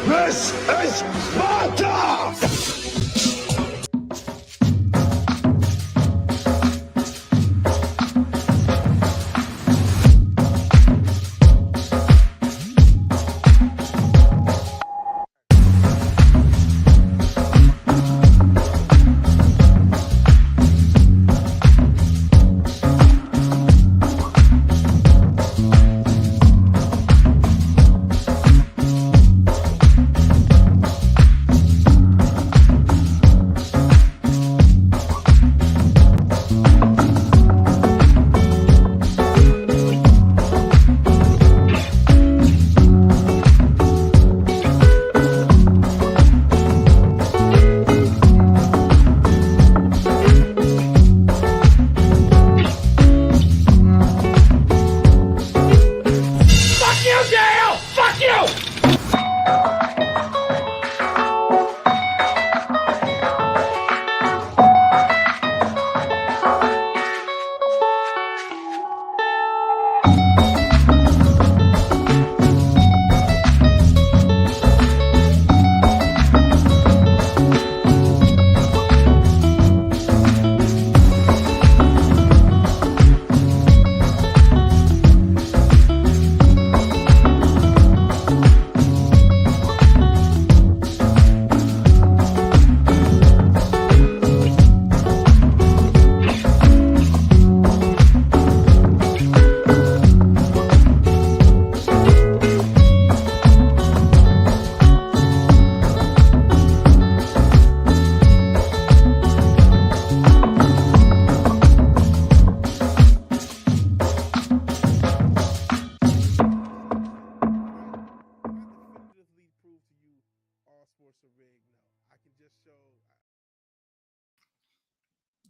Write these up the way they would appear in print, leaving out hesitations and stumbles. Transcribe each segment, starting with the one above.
This is Sparta!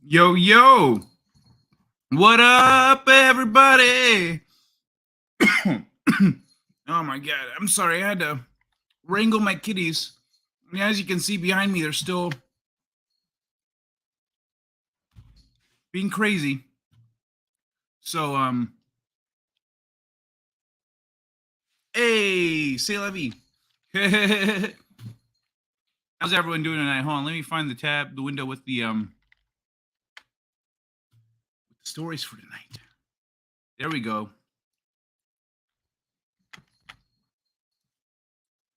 Yo, yo, what up, everybody? Oh my God, I'm sorry, I had to wrangle my kitties. And as you can see behind me, they're still being crazy. So, hey, SCI-FI. How's everyone doing tonight? Hold on, let me find the window with the stories for tonight. There we go.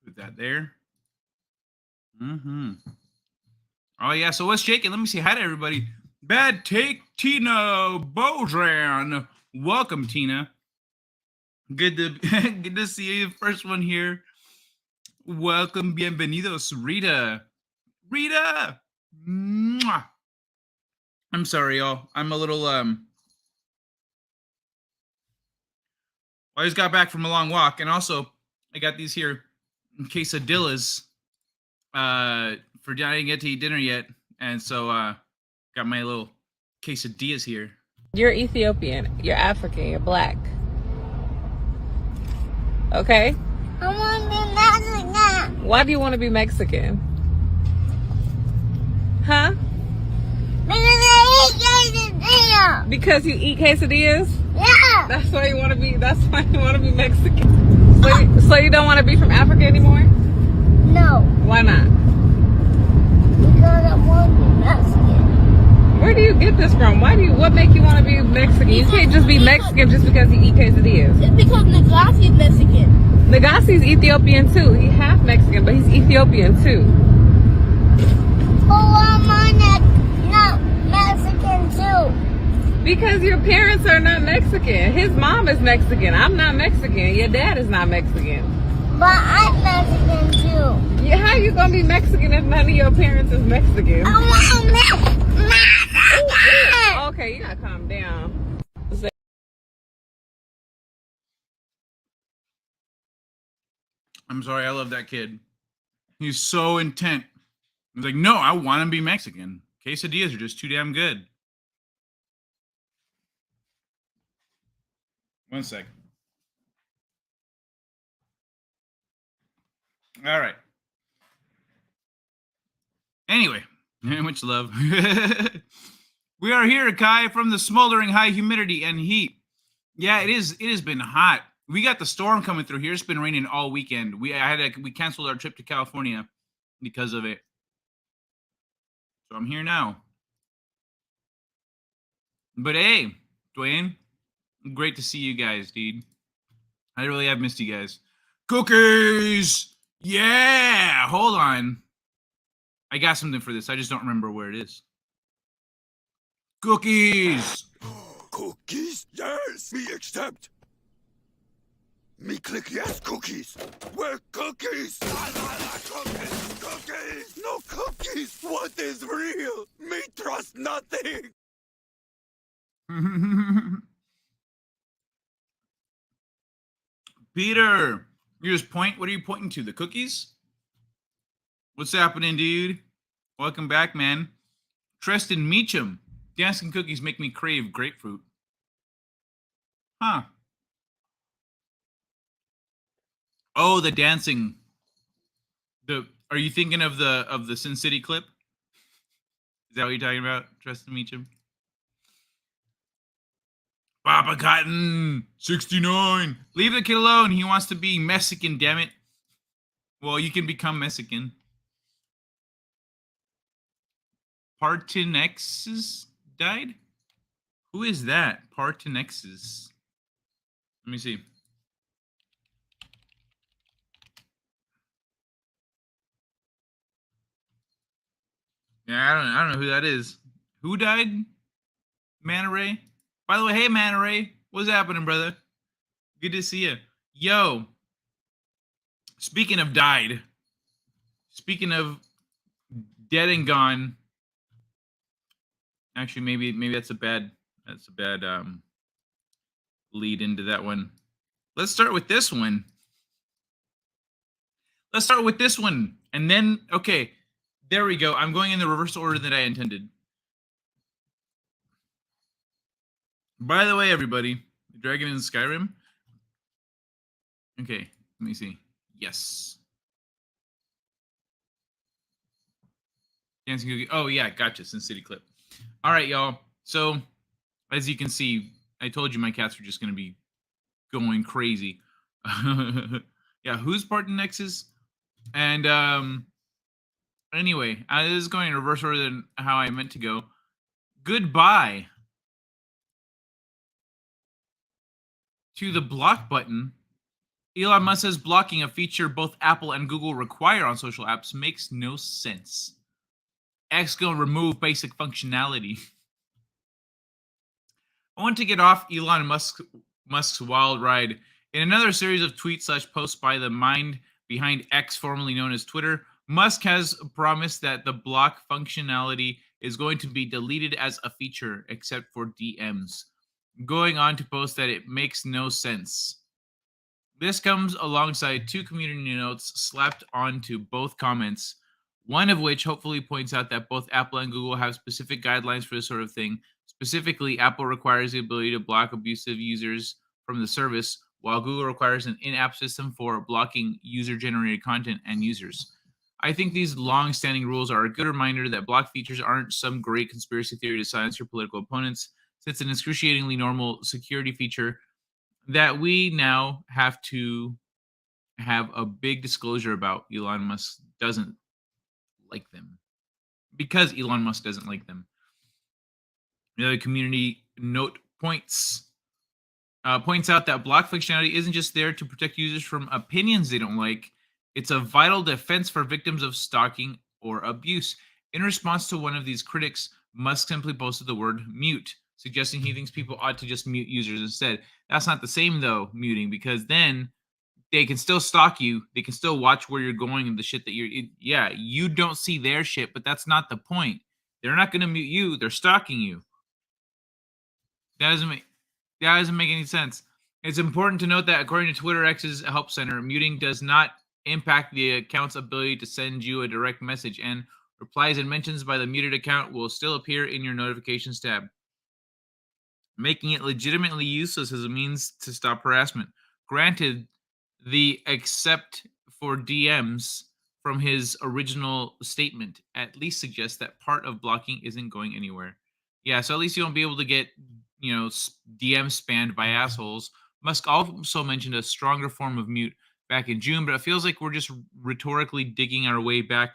Put that there. Oh yeah, so what's shaking? Let me say hi to everybody. Bad Take Tina Bojan. Welcome, Tina. Good to see you. First one here. Welcome, bienvenidos, Rita. Rita. Mwah. I'm sorry, y'all. I'm a little I just got back from a long walk, and also I got these here quesadillas. I didn't get to eat dinner yet, and so got my little quesadillas here. You're Ethiopian. You're African. You're black. Okay? I want to be Mexican. Why do you want to be Mexican? Huh? Because you eat quesadillas? Yeah. That's why you want to be Mexican. So you don't want to be from Africa anymore? No. Why not? Because I want to be Mexican. Where do you get this from? What make you want to be Mexican? You can't just be Mexican just because you eat quesadillas. It's because Nagasi is Mexican. Nagasi's Ethiopian too. He's half Mexican, but he's Ethiopian too. Oh, am I not Mexican too? Because your parents are not Mexican. His mom is Mexican. I'm not Mexican. Your dad is not Mexican. But I'm Mexican too. Yeah, how you gonna be Mexican if none of your parents is Mexican? I want to be Mexican. Okay, you gotta calm down. I'm sorry, I love that kid. He's so intent. He's like, no, I want to be Mexican. Quesadillas are just too damn good. 1 sec. All right. Anyway, much love. We are here, Kai, from the smoldering high humidity and heat. Yeah, it has been hot. We got the storm coming through here. It's been raining all weekend. We canceled our trip to California because of it. So I'm here now. But hey, Dwayne, great to see you guys, dude. I really have missed you guys. Cookies! Yeah! Hold on. I got something for this. I just don't remember where it is. Cookies! Cookies? Yes, me accept. Me click yes, cookies. Where cookies? Cookies, cookies. No cookies. What is real? Me trust nothing. Peter, you just point. What are you pointing to? The cookies? What's happening, dude? Welcome back, man. Tristan Meacham. Dancing cookies make me crave grapefruit. Huh. Oh, the dancing. Are you thinking of the Sin City clip? Is that what you're talking about, Tristan Meacham? Papa Cotton, 69. Leave the kid alone. He wants to be Mexican, damn it. Well, you can become Mexican. Partinexes died? Who is that? Partinexes. Let me see. Yeah, I don't know who that is. Who died? Manta Ray? By the way, hey Manta Ray, what's happening, brother? Good to see you. Yo, speaking of died, speaking of dead and gone. Actually, maybe that's a bad lead into that one. Let's start with this one. And then, okay, there we go. I'm going in the reverse order that I intended. By the way, everybody, Dragon in Skyrim. Okay, let me see. Yes. Dancing Cookie. Oh, yeah, gotcha. Sin City clip. All right, y'all. So, as you can see, I told you my cats were just going to be going crazy. Yeah, who's Parton Nexus? And anyway, this is going in reverse order than how I meant to go. Goodbye to the block button. Elon Musk says blocking, a feature both Apple and Google require on social apps, makes no sense. X going to remove basic functionality. I want to get off Elon Musk's wild ride. In another series of tweets/posts by the mind behind X, formerly known as Twitter, Musk has promised that the block functionality is going to be deleted as a feature, except for DMs. Going on to post that it makes no sense. This comes alongside two community notes slapped onto both comments, one of which hopefully points out that both Apple and Google have specific guidelines for this sort of thing. Specifically, Apple requires the ability to block abusive users from the service, while Google requires an in-app system for blocking user-generated content and users. I think these long-standing rules are a good reminder that block features aren't some great conspiracy theory to silence your political opponents. It's an excruciatingly normal security feature that we now have to have a big disclosure about. Elon Musk doesn't like them. Because Elon Musk doesn't like them. The other community note points out that block functionality isn't just there to protect users from opinions they don't like. It's a vital defense for victims of stalking or abuse. In response to one of these critics, Musk simply posted the word mute, suggesting he thinks people ought to just mute users instead. That's not the same, though, muting, because then they can still stalk you. They can still watch where you're going and the shit that you don't see their shit, but that's not the point. They're not going to mute you. They're stalking you. That doesn't make any sense. It's important to note that according to Twitter X's Help Center, muting does not impact the account's ability to send you a direct message, and replies and mentions by the muted account will still appear in your notifications tab, making it legitimately useless as a means to stop harassment. Granted, the except for DMs from his original statement at least suggests that part of blocking isn't going anywhere. Yeah, so at least you won't be able to get, DM spammed by assholes Musk also mentioned a stronger form of mute back in June, but it feels like we're just rhetorically digging our way back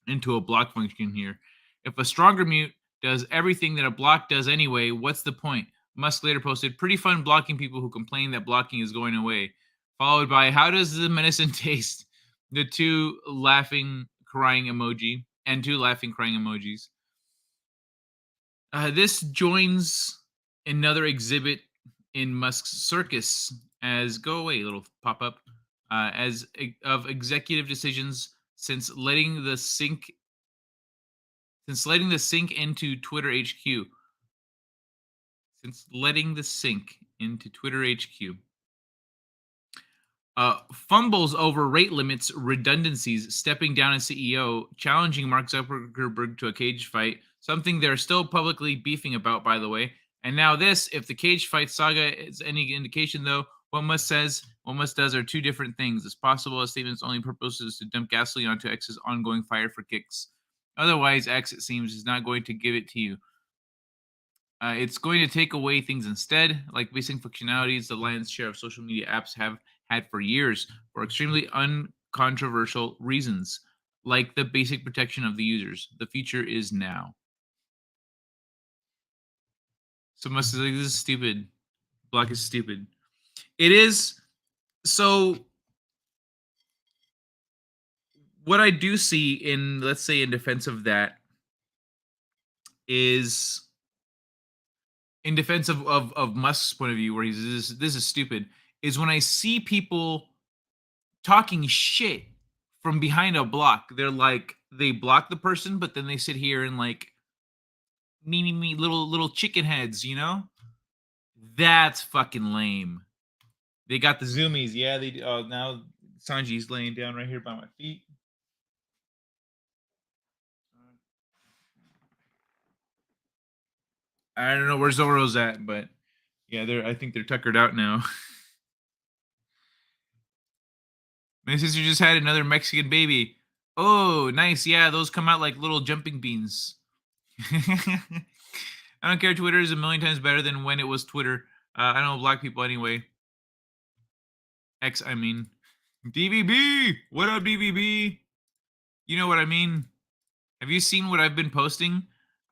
into a block function here. If a stronger mute does everything that a block does anyway, what's the point? Musk later posted, pretty fun blocking people who complain that blocking is going away. Followed by, how does the medicine taste? The two laughing, crying emoji, and two laughing, crying emojis. This joins another exhibit in Musk's circus as go away, little pop up, as of executive decisions since letting the sink into Twitter HQ. Since letting the sink into Twitter HQ. Fumbles over rate limits, redundancies, stepping down as CEO, challenging Mark Zuckerberg to a cage fight, something they're still publicly beefing about, by the way. And now this, if the cage fight saga is any indication, though, what Musk does are two different things. It's possible a statement's only purpose is to dump gasoline onto X's ongoing fire for kicks. Otherwise, X, it seems, is not going to give it to you. It's going to take away things instead, like basic functionalities the lion's share of social media apps have had for years for extremely uncontroversial reasons, like the basic protection of the users. The future is now. So Musk is like, this is stupid. Block is stupid. It is. So what I do see in, let's say, in defense of that is, in defense of Musk's point of view, where he's this is stupid, is when I see people talking shit from behind a block. They're like, they block the person, but then they sit here and like me little chicken heads, you know? That's fucking lame. They got the zoomies, yeah. They now Sanji's laying down right here by my feet. I don't know where Zoro's at, but yeah, I think they're tuckered out now. My sister just had another Mexican baby. Oh, nice. Yeah, those come out like little jumping beans. I don't care. Twitter is a million times better than when it was Twitter. I don't block people anyway. X, I mean. DVB! What up, DVB? You know what I mean? Have you seen what I've been posting?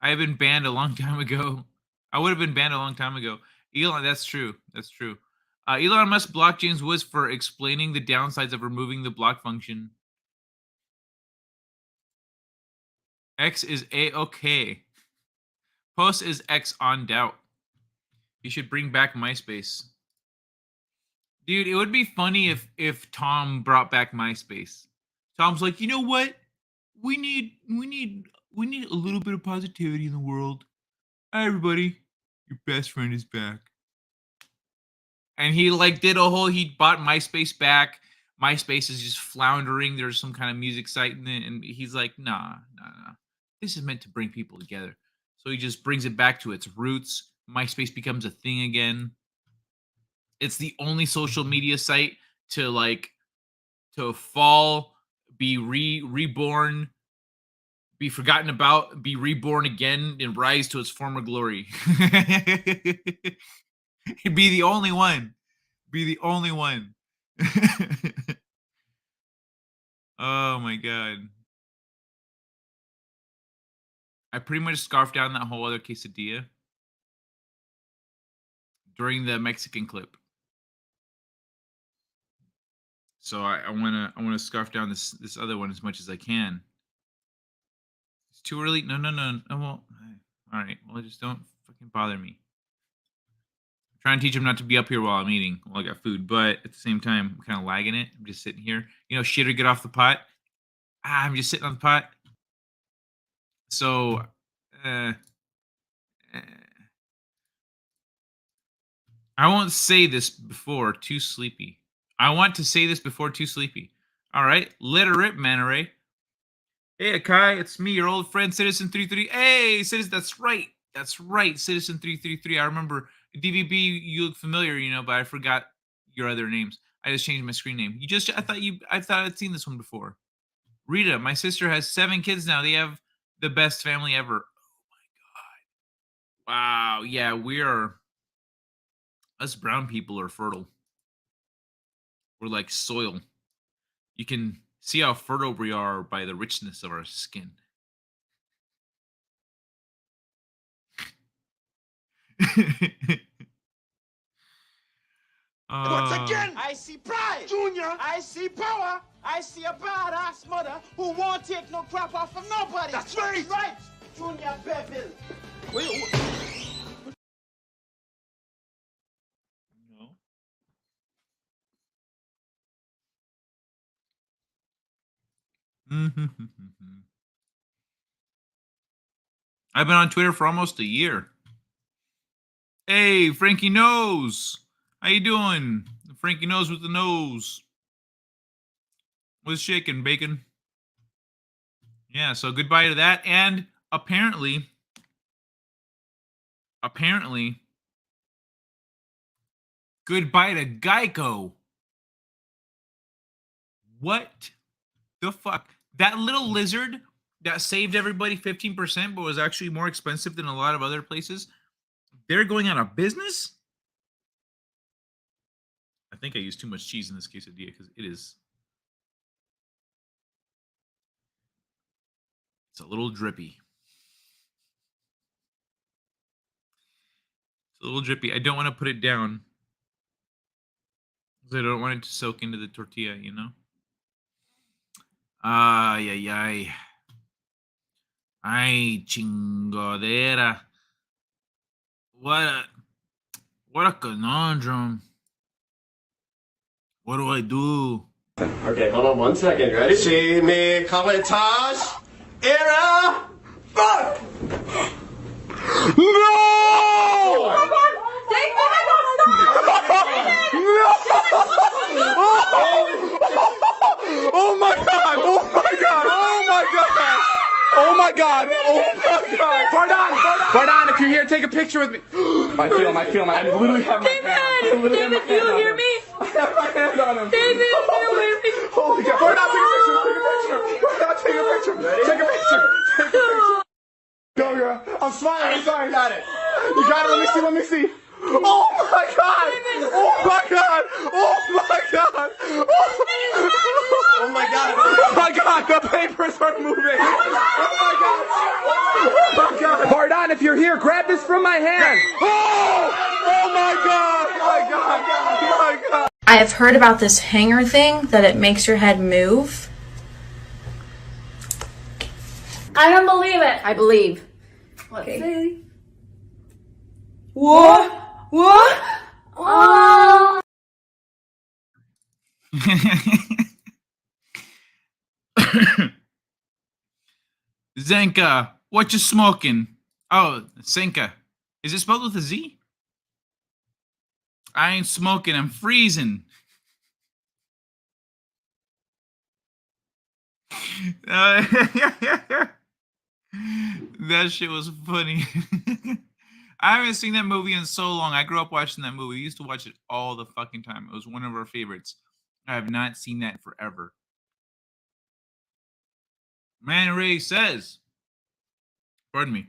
I have been banned a long time ago. I would have been banned a long time ago. Elon, that's true. That's true. Elon Musk blocked James Woods for explaining the downsides of removing the block function. X is A-okay. Post is X on doubt. You should bring back MySpace. Dude, it would be funny if Tom brought back MySpace. Tom's like, you know what? We need a little bit of positivity in the world. Hi, everybody. Your best friend is back. And he like did a whole, he bought MySpace back. MySpace is just floundering. There's some kind of music site in it. And he's like, nah. This is meant to bring people together. So he just brings it back to its roots. MySpace becomes a thing again. It's the only social media site to fall, be reborn, be forgotten about, be reborn again, and rise to its former glory. Be the only one. Be the only one. Oh my god. I pretty much scarfed down that whole other quesadilla during the Mexican clip. So I wanna scarf down this other one as much as I can. It's too early. No. Well, all right. Well, just don't fucking bother me. I'm trying to teach him not to be up here while I'm eating. While I got food, but at the same time, I'm kind of lagging it. I'm just sitting here. You know, shit or get off the pot. I'm just sitting on the pot. So, I won't say this before too sleepy. I want to say this before too sleepy. All right, let her rip, Manta Ray. Hey, Akai, it's me, your old friend, Citizen 33. Hey, Citizen, that's right, Citizen 333. I remember DVB. You look familiar, you know, but I forgot your other names. I just changed my screen name. I thought I'd seen this one before. Rita, my sister has 7 kids now. They have the best family ever. Oh my god! Wow, yeah, we are Us brown people are fertile. We're like soil. You can see how fertile we are by the richness of our skin. Once again, I see pride. Junior. I see power. I see a badass mother who won't take no crap off of nobody. That's right. Right. Junior Bevel. No. I've been on Twitter for almost a year. Hey, Frankie Nose. How you doing? Frankie Nose with the nose. What's shaking, bacon? Yeah, so goodbye to that. And apparently, goodbye to Geico. What the fuck? That little lizard that saved everybody 15% but was actually more expensive than a lot of other places, they're going out of business? I think I used too much cheese in this quesadilla because it's a little drippy. It's a little drippy. I don't want to put it down because I don't want it to soak into the tortilla, you know? Ay, ay, ay. Ay, chingadera. What a conundrum. What do I do? Okay, hold on 1 second. Ready? See me commentage. Era. Fuck! No! Oh my god! Oh my god! Oh my god! Oh my god! Oh my god! Pardon, if you're here, take a picture with me. I feel him. I literally have my hand. David, do you hear me? I have my hand on him. David, do you hear me? Holy god! Pardon, take a picture. Take a picture. Go, girl. I'm smiling. I'm sorry. Got it. You got it. Let me see. Oh my god! Oh my god! Oh my god! Oh my god. Oh my god! The papers are moving! Oh my god! Oh my god! Pardon, if you're here, grab this from my hand! Oh! Oh my god! Oh my god! Oh my god! I have heard about this hanger thing, that it makes your head move. I don't believe it. I believe. Okay. What? What? Oh. Zenka, what you smoking? Oh, Senka. Is it spelled with a Z? I ain't smoking, I'm freezing. That shit was funny. I haven't seen that movie in so long. I grew up watching that movie. We used to watch it all the fucking time. It was one of our favorites. I have not seen that forever. Man Ray says, pardon me,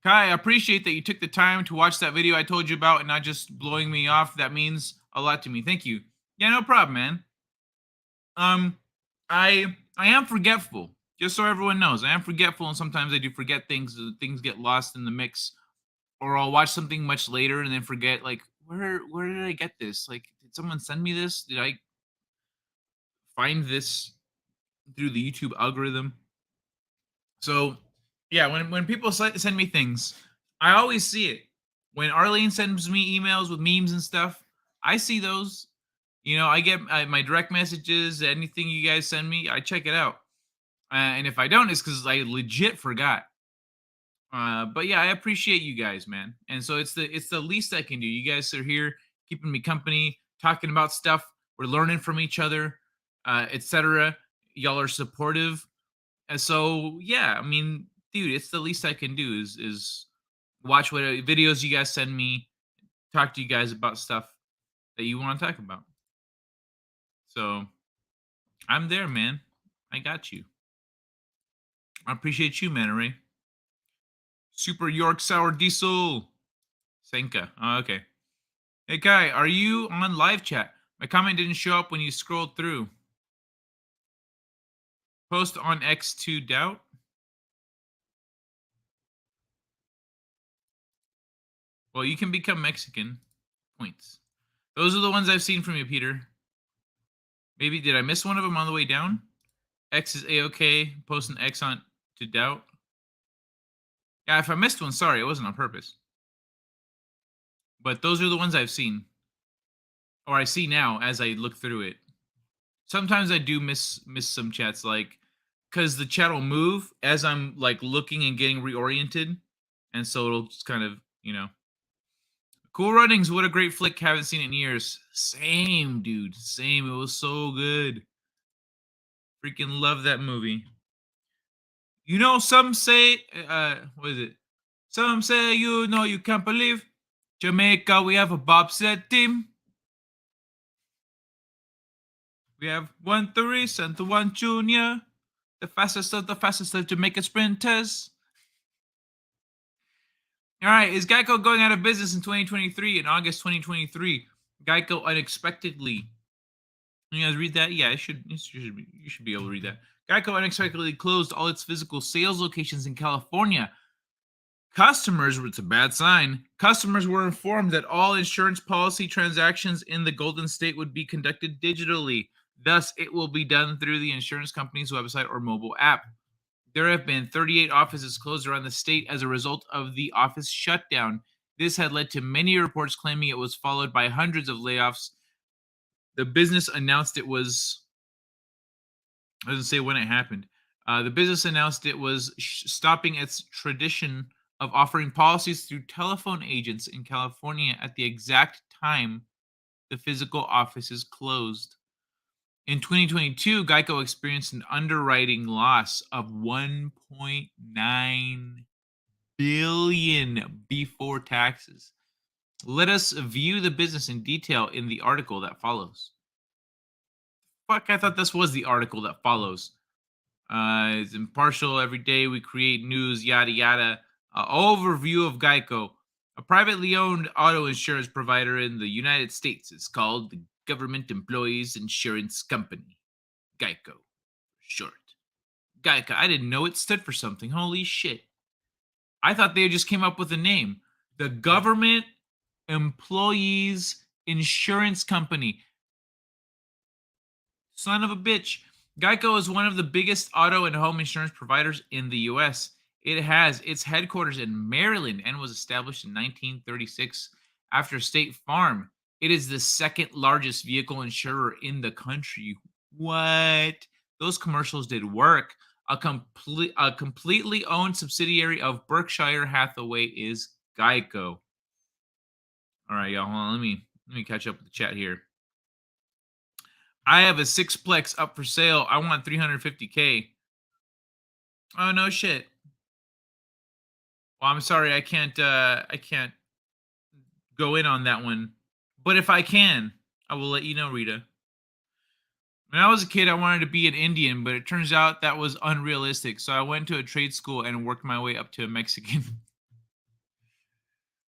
Kai, I appreciate that you took the time to watch that video I told you about and not just blowing me off. That means a lot to me. Thank you. Yeah, no problem, man. I am forgetful. Just so everyone knows, I am forgetful, and sometimes I do forget things. Things get lost in the mix, or I'll watch something much later and then forget. Like, where did I get this? Like, did someone send me this? Did I find this through the YouTube algorithm? So, yeah, when people send me things, I always see it. When Arlene sends me emails with memes and stuff, I see those. You know, I get my direct messages, anything you guys send me, I check it out. And if I don't, it's because I legit forgot. But yeah, I appreciate you guys, man. And so it's the least I can do. You guys are here keeping me company, talking about stuff. We're learning from each other, etc. Y'all are supportive. And so yeah, I mean, dude, it's the least I can do is watch what videos you guys send me, talk to you guys about stuff that you want to talk about. So I'm there, man. I got you. I appreciate you, man, Ray. Super York Sour Diesel. Senka. Oh, okay. Hey, Kai, are you on live chat? My comment didn't show up when you scrolled through. Post on X to doubt. Well, you can become Mexican. Points. Those are the ones I've seen from you, Peter. Maybe did I miss one of them on the way down? X is A-OK. Post an X on to doubt. Yeah, if I missed one, sorry, it wasn't on purpose. But those are the ones I've seen. Or I see now as I look through it. Sometimes I do miss some chats, like, because the chat will move as I'm like looking and getting reoriented. And so it'll just kind of, you know. Cool Runnings, what a great flick. Haven't seen it in years. Same, dude. Same. It was so good. Freaking love that movie. You know, some say, what is it? Some say, you know, you can't believe Jamaica, we have a bobsled team. We have 1 Therese and the 1 Junior. The fastest of Jamaica sprinters. All right, is GEICO going out of business in 2023? In August 2023, GEICO unexpectedly. You guys read that? Yeah, you should be able to read that. GEICO unexpectedly closed all its physical sales locations in California. Customers, it's a bad sign. Customers were informed that all insurance policy transactions in the Golden State would be conducted digitally. Thus, it will be done through the insurance company's website or mobile app. There have been 38 offices closed around the state as a result of the office shutdown. This had led to many reports claiming it was followed by hundreds of layoffs. The business announced it was, I doesn't say when it happened. The business announced it was stopping its tradition of offering policies through telephone agents in California at the exact time the physical offices closed. In 2022, GEICO experienced an underwriting loss of $1.9 billion before taxes. Let us view the business in detail in the article that follows. Fuck, I thought this was the article that follows. It's impartial. Every day we create news, yada yada. Overview of GEICO, a privately owned auto insurance provider in the United States. It's called the Government Employees Insurance Company, GEICO for short. GEICO. I didn't know it stood for something. Holy shit! I thought they just came up with a name. The Government Employees Insurance Company. Son of a bitch. GEICO is one of the biggest auto and home insurance providers in the U.S. It has its headquarters in Maryland and was established in 1936 after State Farm. It is the second largest vehicle insurer in the country. What? Those commercials did work. A completely owned subsidiary of Berkshire Hathaway is GEICO. All right, y'all. Hold on. Let me catch up with the chat here. I have a 6-plex up for sale. I want $350K. Oh no shit. Well, I'm sorry, I can't go in on that one. But if I can, I will let you know, Rita. When I was a kid, I wanted to be an Indian, but it turns out that was unrealistic. So I went to a trade school and worked my way up to a Mexican.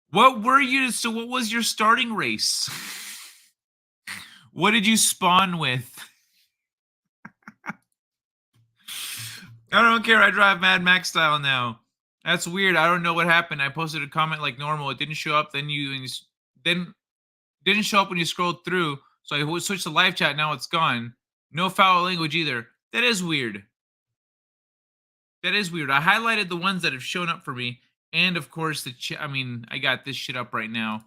What were you? So what was your starting race? What did you spawn with? I don't care. I drive Mad Max style now. That's weird. I don't know what happened. I posted a comment like normal. It didn't show up. Then didn't show up when you scrolled through. So I switched to live chat. Now it's gone. No foul language either. That is weird. That is weird. I highlighted the ones that have shown up for me, and of course the chat. I mean, I got this shit up right now,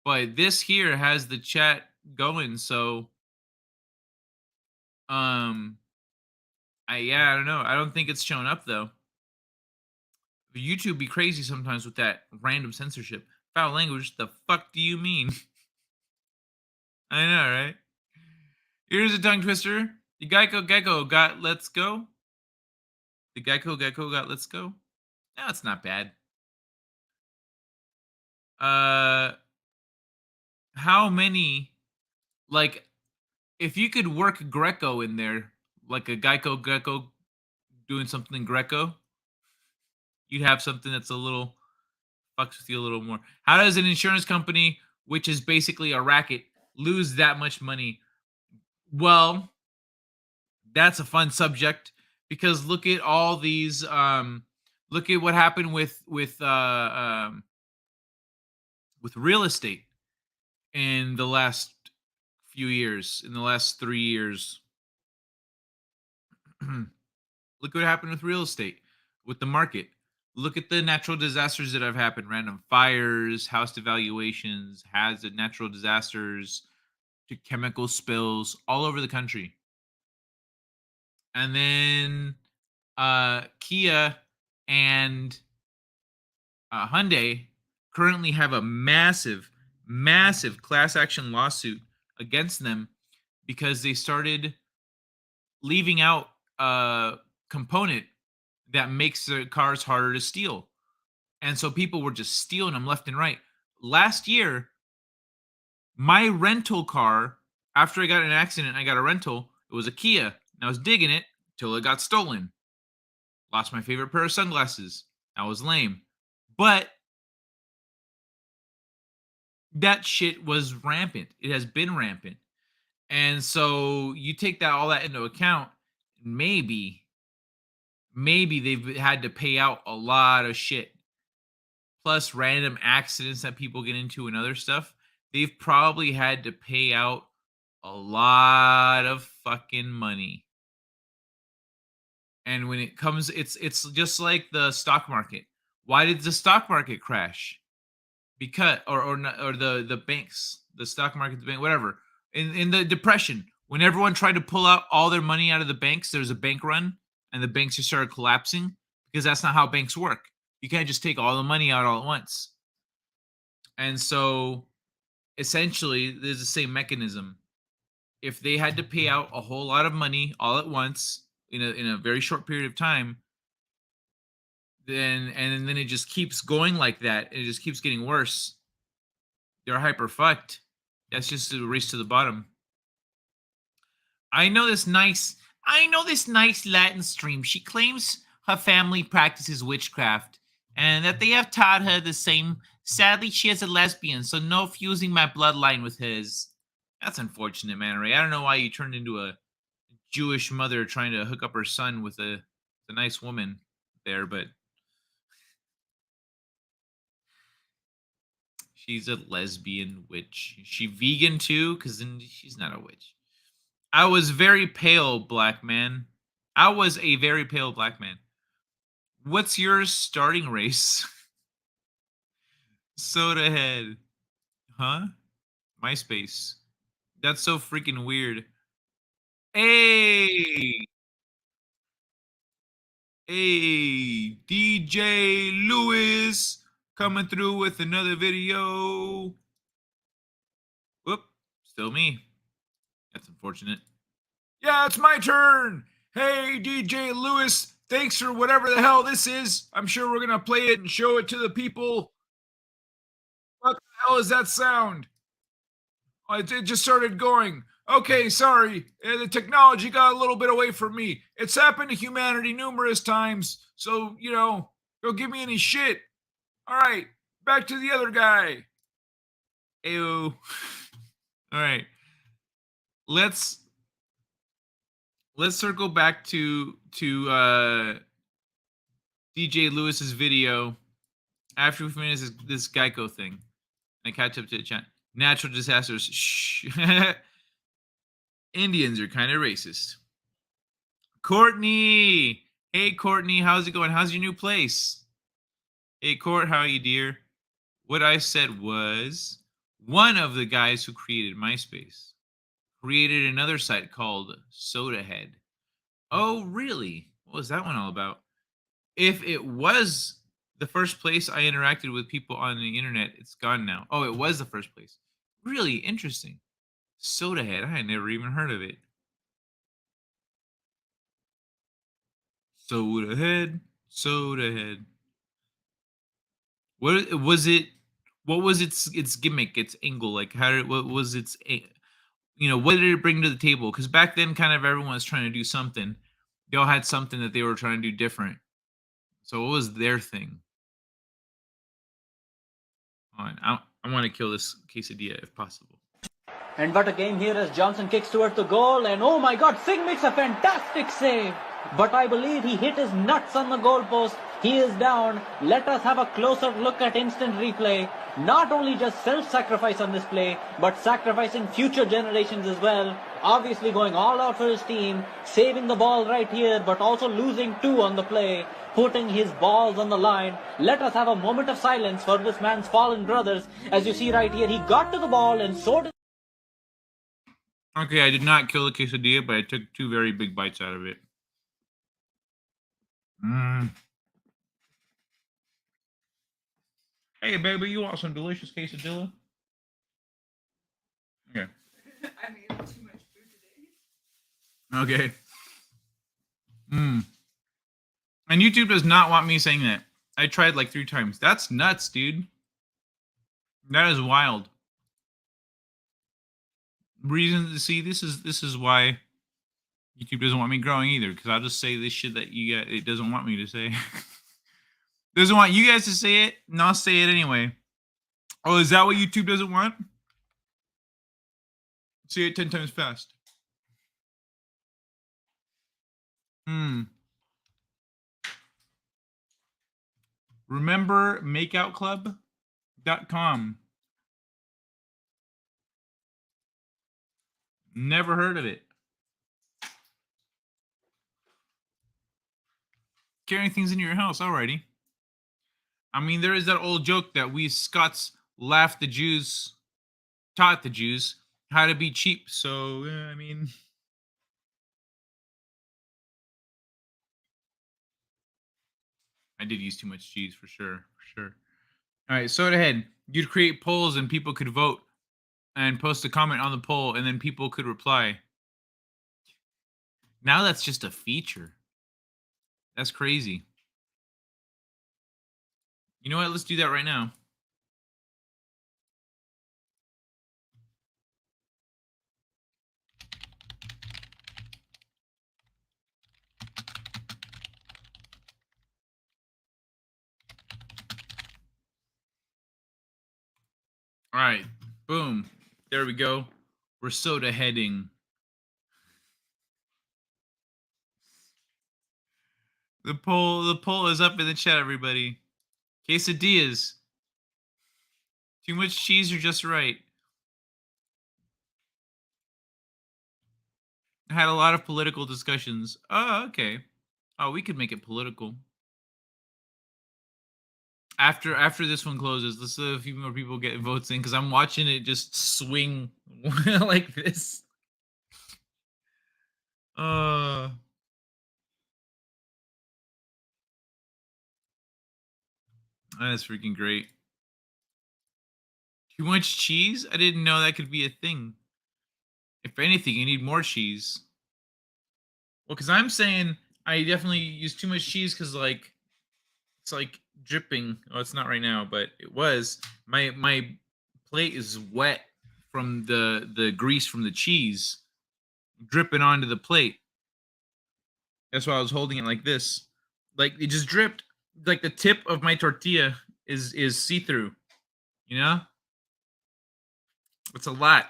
but this here has the chat going. So, I don't know. I don't think it's shown up though. YouTube be crazy sometimes with that random censorship. Foul language. The fuck do you mean? I know, right? Here's a tongue twister. The Geiko got let's go. The Geiko got let's go. No, it's not bad. How many, like, if you could work Greco in there, like a Geiko doing something Greco, you'd have something that's a little fucks with you a little more. How does an insurance company which is basically a racket, lose that much money? Well, that's a fun subject because look at all these look at what happened with real estate in the last few years, in the last 3 years. Look what happened with real estate, with the market. Look at the natural disasters that have happened, random fires, house devaluations, hazard natural disasters, to chemical spills all over the country. And then Kia and Hyundai currently have a massive class action lawsuit against them because they started leaving out a component that makes the cars harder to steal. And so people were just stealing them left and right. Last year, my rental car, after I got in an accident, I got a rental. It was a Kia, and I was digging it till it got stolen. Lost my favorite pair of sunglasses. That was lame. But that shit was rampant. It has been rampant. And so you take all that into account, maybe they've had to pay out a lot of shit. Plus random accidents that people get into and other stuff. They've probably had to pay out a lot of fucking money. And when it comes, it's just like the stock market. Why did the stock market crash? Because or the banks, the stock market, the bank, whatever. In the depression, when everyone tried to pull out all their money out of the banks, there was a bank run, and the banks just started collapsing because that's not how banks work. You can't just take all the money out all at once. And so, essentially, there's the same mechanism. If they had to pay out a whole lot of money all at once in a very short period of time, then it just keeps going like that. It just keeps getting worse. They're hyper fucked. That's just a race to the bottom. I know this nice Latin stream. She claims her family practices witchcraft and that they have taught her the same. Sadly, she is a lesbian, so no fusing my bloodline with his. That's unfortunate, Man Ray. I don't know why you turned into a Jewish mother trying to hook up her son with a nice woman there, but she's a lesbian witch. Is she vegan too? Because then she's not a witch. I was very pale, black man. I was a very pale black man. What's your starting race? Soda head. Huh? MySpace. That's so freaking weird. Hey! Hey, DJ Lewis coming through with another video. Whoop, still me. That's unfortunate. Yeah, it's my turn. Hey, DJ Lewis, thanks for whatever the hell this is. I'm sure we're going to play it and show it to the people. What the hell is that sound? Oh, it just started going. Okay, sorry. The technology got a little bit away from me. It's happened to humanity numerous times. So, don't give me any shit. All right, back to the other guy. Ew. All right. Let's circle back to DJ Lewis's video after we finish this Geiko thing. And I catch up to the chat. Natural disasters. Shh. Indians are kind of racist. Courtney. Hey, Courtney. How's it going? How's your new place? Hey, Court. How are you, dear? What I said was one of the guys who created MySpace created another site called SodaHead. Oh, really? What was that one all about? If it was the first place I interacted with people on the internet, it's gone now. Oh, it was the first place. Really interesting. SodaHead. I had never even heard of it. SodaHead. SodaHead. What was it? What was its gimmick? Its angle? Like, what was its? What did it bring to the table? Because back then, kind of everyone was trying to do something. They all had something that they were trying to do different. So what was their thing? I want to kill this quesadilla if possible. And what a game here as Johnson kicks towards the goal, and oh my god, Singh makes a fantastic save. But I believe he hit his nuts on the goalpost. He is down. Let us have a closer look at instant replay. Not only just self-sacrifice on this play, but sacrificing future generations as well. Obviously going all out for his team, saving the ball right here, but also losing 2 on the play, putting his balls on the line. Let us have a moment of silence for this man's fallen brothers. As you see right here, he got to the ball and so did... Okay, I did not kill the quesadilla, but I took 2 very big bites out of it. Hey, baby, you want some delicious quesadilla? Okay. I made too much food today. Okay. And YouTube does not want me saying that. I tried like 3 times. That's nuts, dude. That is wild. Reason to see this is why YouTube doesn't want me growing either, because I'll just say this shit that it doesn't want me to say. Doesn't want you guys to say it, and I'll say it anyway. Oh, is that what YouTube doesn't want? Say it 10 times fast. Remember makeoutclub.com. Never heard of it. Carrying things into your house, alrighty. I mean, there is that old joke that we Scots taught the Jews how to be cheap. So, I mean, I did use too much cheese for sure. All right, so ahead. You'd create polls and people could vote and post a comment on the poll, and then people could reply. Now that's just a feature. That's crazy. You know what? Let's do that right now. All right. Boom. There we go. We're soda heading. The poll is up in the chat, everybody. Quesadillas. Too much cheese or just right? I had a lot of political discussions. Oh, okay. Oh, we could make it political. After this one closes, let's see a few more people get votes in, because I'm watching it just swing like this. That's freaking great. Too much cheese? I didn't know that could be a thing. If anything, you need more cheese. Well, because I'm saying I definitely use too much cheese because, like, it's like dripping. Oh, it's not right now, but it was. My plate is wet from the grease from the cheese dripping onto the plate. That's why I was holding it like this. Like, it just dripped. Like, the tip of my tortilla is see-through. You know? It's a lot.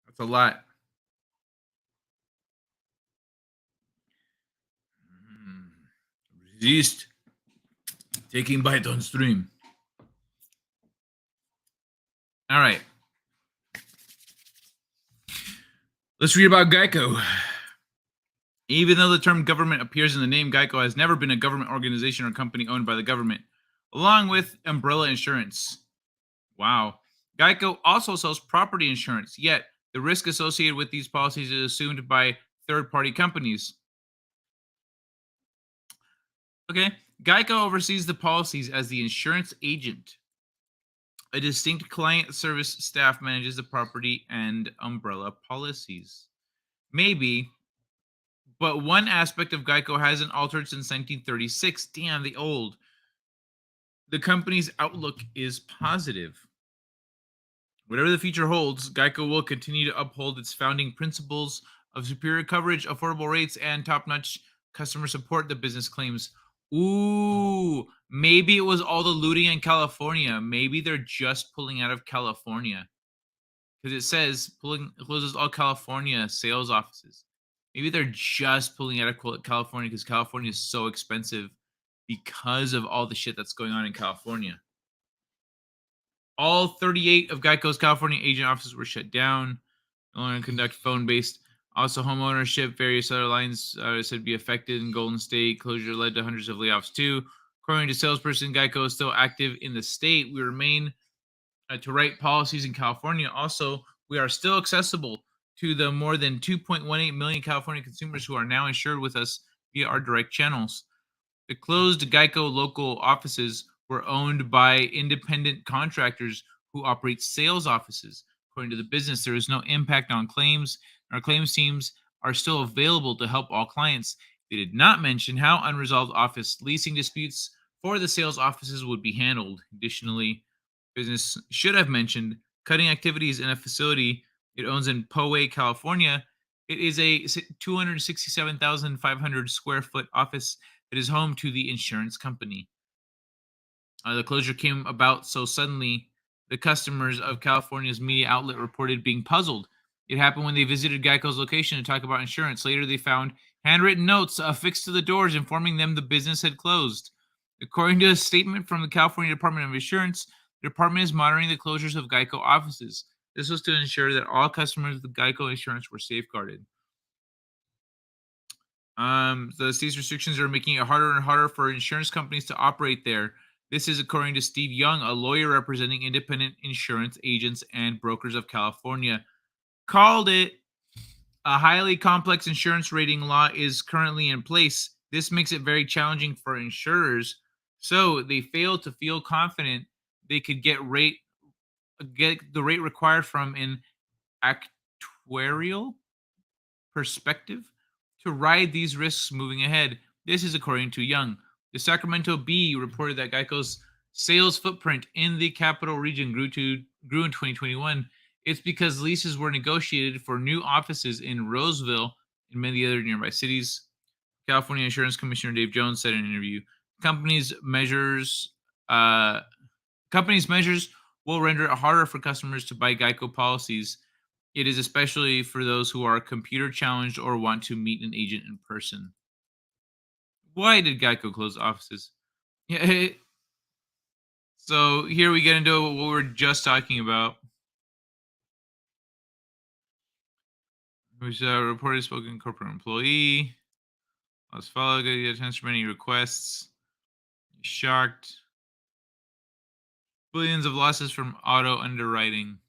That's a lot. Resist. Taking bite on stream. All right. Let's read about GEICO. Even though the term government appears in the name, GEICO has never been a government organization or company owned by the government, along with umbrella insurance. Wow. GEICO also sells property insurance, yet the risk associated with these policies is assumed by third-party companies. Okay. GEICO oversees the policies as the insurance agent. A distinct client service staff manages the property and umbrella policies. Maybe, but one aspect of GEICO hasn't altered since 1936. Damn, the old. The company's outlook is positive. Whatever the future holds, GEICO will continue to uphold its founding principles of superior coverage, affordable rates, and top-notch customer support, the business claims. Ooh, maybe it was all the looting in California. Maybe they're just pulling out of California. Because it says closes all California sales offices. Maybe they're just pulling out of California because California is so expensive because of all the shit that's going on in California. All 38 of Geico's California agent offices were shut down. No longer conduct phone-based. Also, home ownership, various other lines said to be affected in Golden State. Closure led to hundreds of layoffs too. According to salesperson, Geico is still active in the state. We remain to write policies in California. Also, we are still accessible to the more than 2.18 million California consumers who are now insured with us via our direct channels. The closed Geico local offices were owned by independent contractors who operate sales offices. According to the business, there is no impact on claims. Our claims teams are still available to help all clients. They did not mention how unresolved office leasing disputes for the sales offices would be handled. Additionally, business should have mentioned cutting activities in a facility it owns in Poway, California. It is a 267,500 square foot office that is home to the insurance company. The closure came about so suddenly, the customers of California's media outlet reported being puzzled. It happened when they visited Geico's location to talk about insurance. Later, they found handwritten notes affixed to the doors informing them the business had closed. According to a statement from the California Department of Insurance, the department is monitoring the closures of Geico offices. This was to ensure that all customers with Geico insurance were safeguarded. The state's restrictions are making it harder and harder for insurance companies to operate there. This is according to Steve Young, a lawyer representing independent insurance agents and brokers of California. Called it a highly complex insurance rating law is currently in place. This makes it very challenging for insurers. So they fail to feel confident they could get the rate required from an actuarial perspective to ride these risks moving ahead. This is according to Young. The Sacramento Bee reported that Geico's sales footprint in the capital region grew in 2021. It's because leases were negotiated for new offices in Roseville and many other nearby cities. California Insurance Commissioner Dave Jones said in an interview, companies' measures will render it harder for customers to buy Geico policies. It is especially for those who are computer challenged or want to meet an agent in person. Why did Geico close offices? Yeah. So here we get into what we were just talking about. Which reported spoken corporate employee. Let's follow. Get attention for many requests. Shocked. Billions of losses from auto underwriting.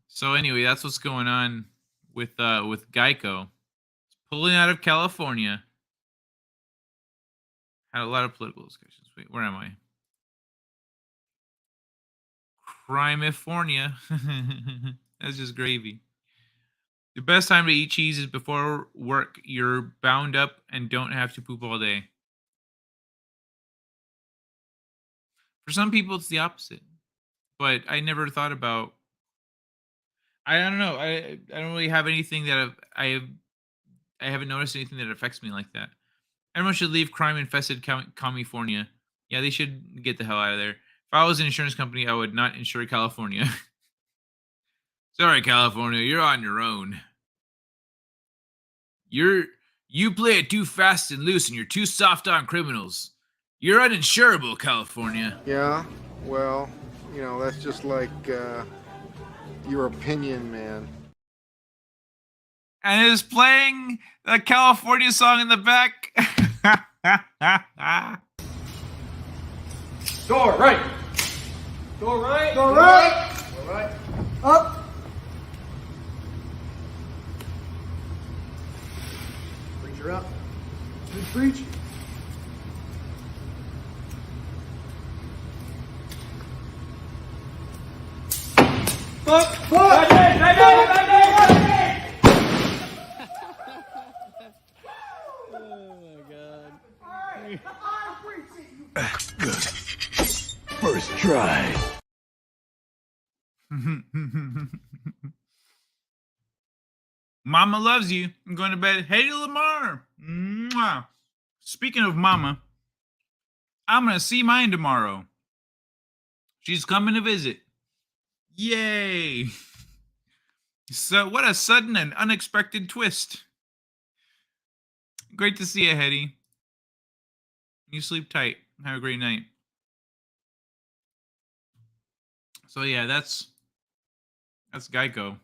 So anyway, that's what's going on with Geico. It's pulling out of California. Had a lot of political discussions. Wait, where am I? California. That's just gravy. The best time to eat cheese is before work. You're bound up and don't have to poop all day. For some people, it's the opposite. But I never thought about. I don't know. I don't really have anything that I haven't noticed anything that affects me like that. Everyone should leave crime-infested California. Yeah, they should get the hell out of there. If I was an insurance company, I would not insure California. Sorry, California, you're on your own. You play it too fast and loose, and you're too soft on criminals. You're uninsurable, California. Yeah, well, that's just like your opinion, man. And it's playing the California song in the back. Door right. Door right. Door right. Door right. Up. Preacher up. Preach. Fuck. Good. First try. Mama loves you. I'm going to bed. Hey, Lamar. Mwah. Speaking of Mama, I'm gonna see mine tomorrow. She's coming to visit. Yay! So, what a sudden and unexpected twist. Great to see you, Hetty. You sleep tight. Have a great night. So yeah, that's Geiko.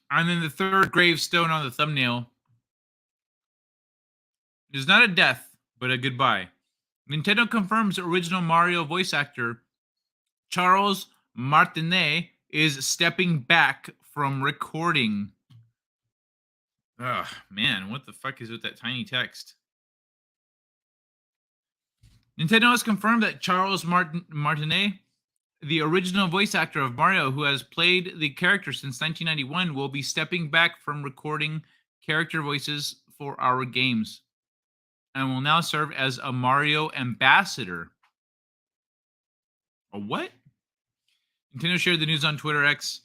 And then the third gravestone on the thumbnail is not a death, but a goodbye. Nintendo confirms original Mario voice actor Charles Martinet is stepping back from recording. Ugh, man, what the fuck is with that tiny text? Nintendo has confirmed that Charles Martinet, the original voice actor of Mario, who has played the character since 1991, will be stepping back from recording character voices for our games and will now serve as a Mario ambassador. A what? Nintendo shared the news on Twitter X,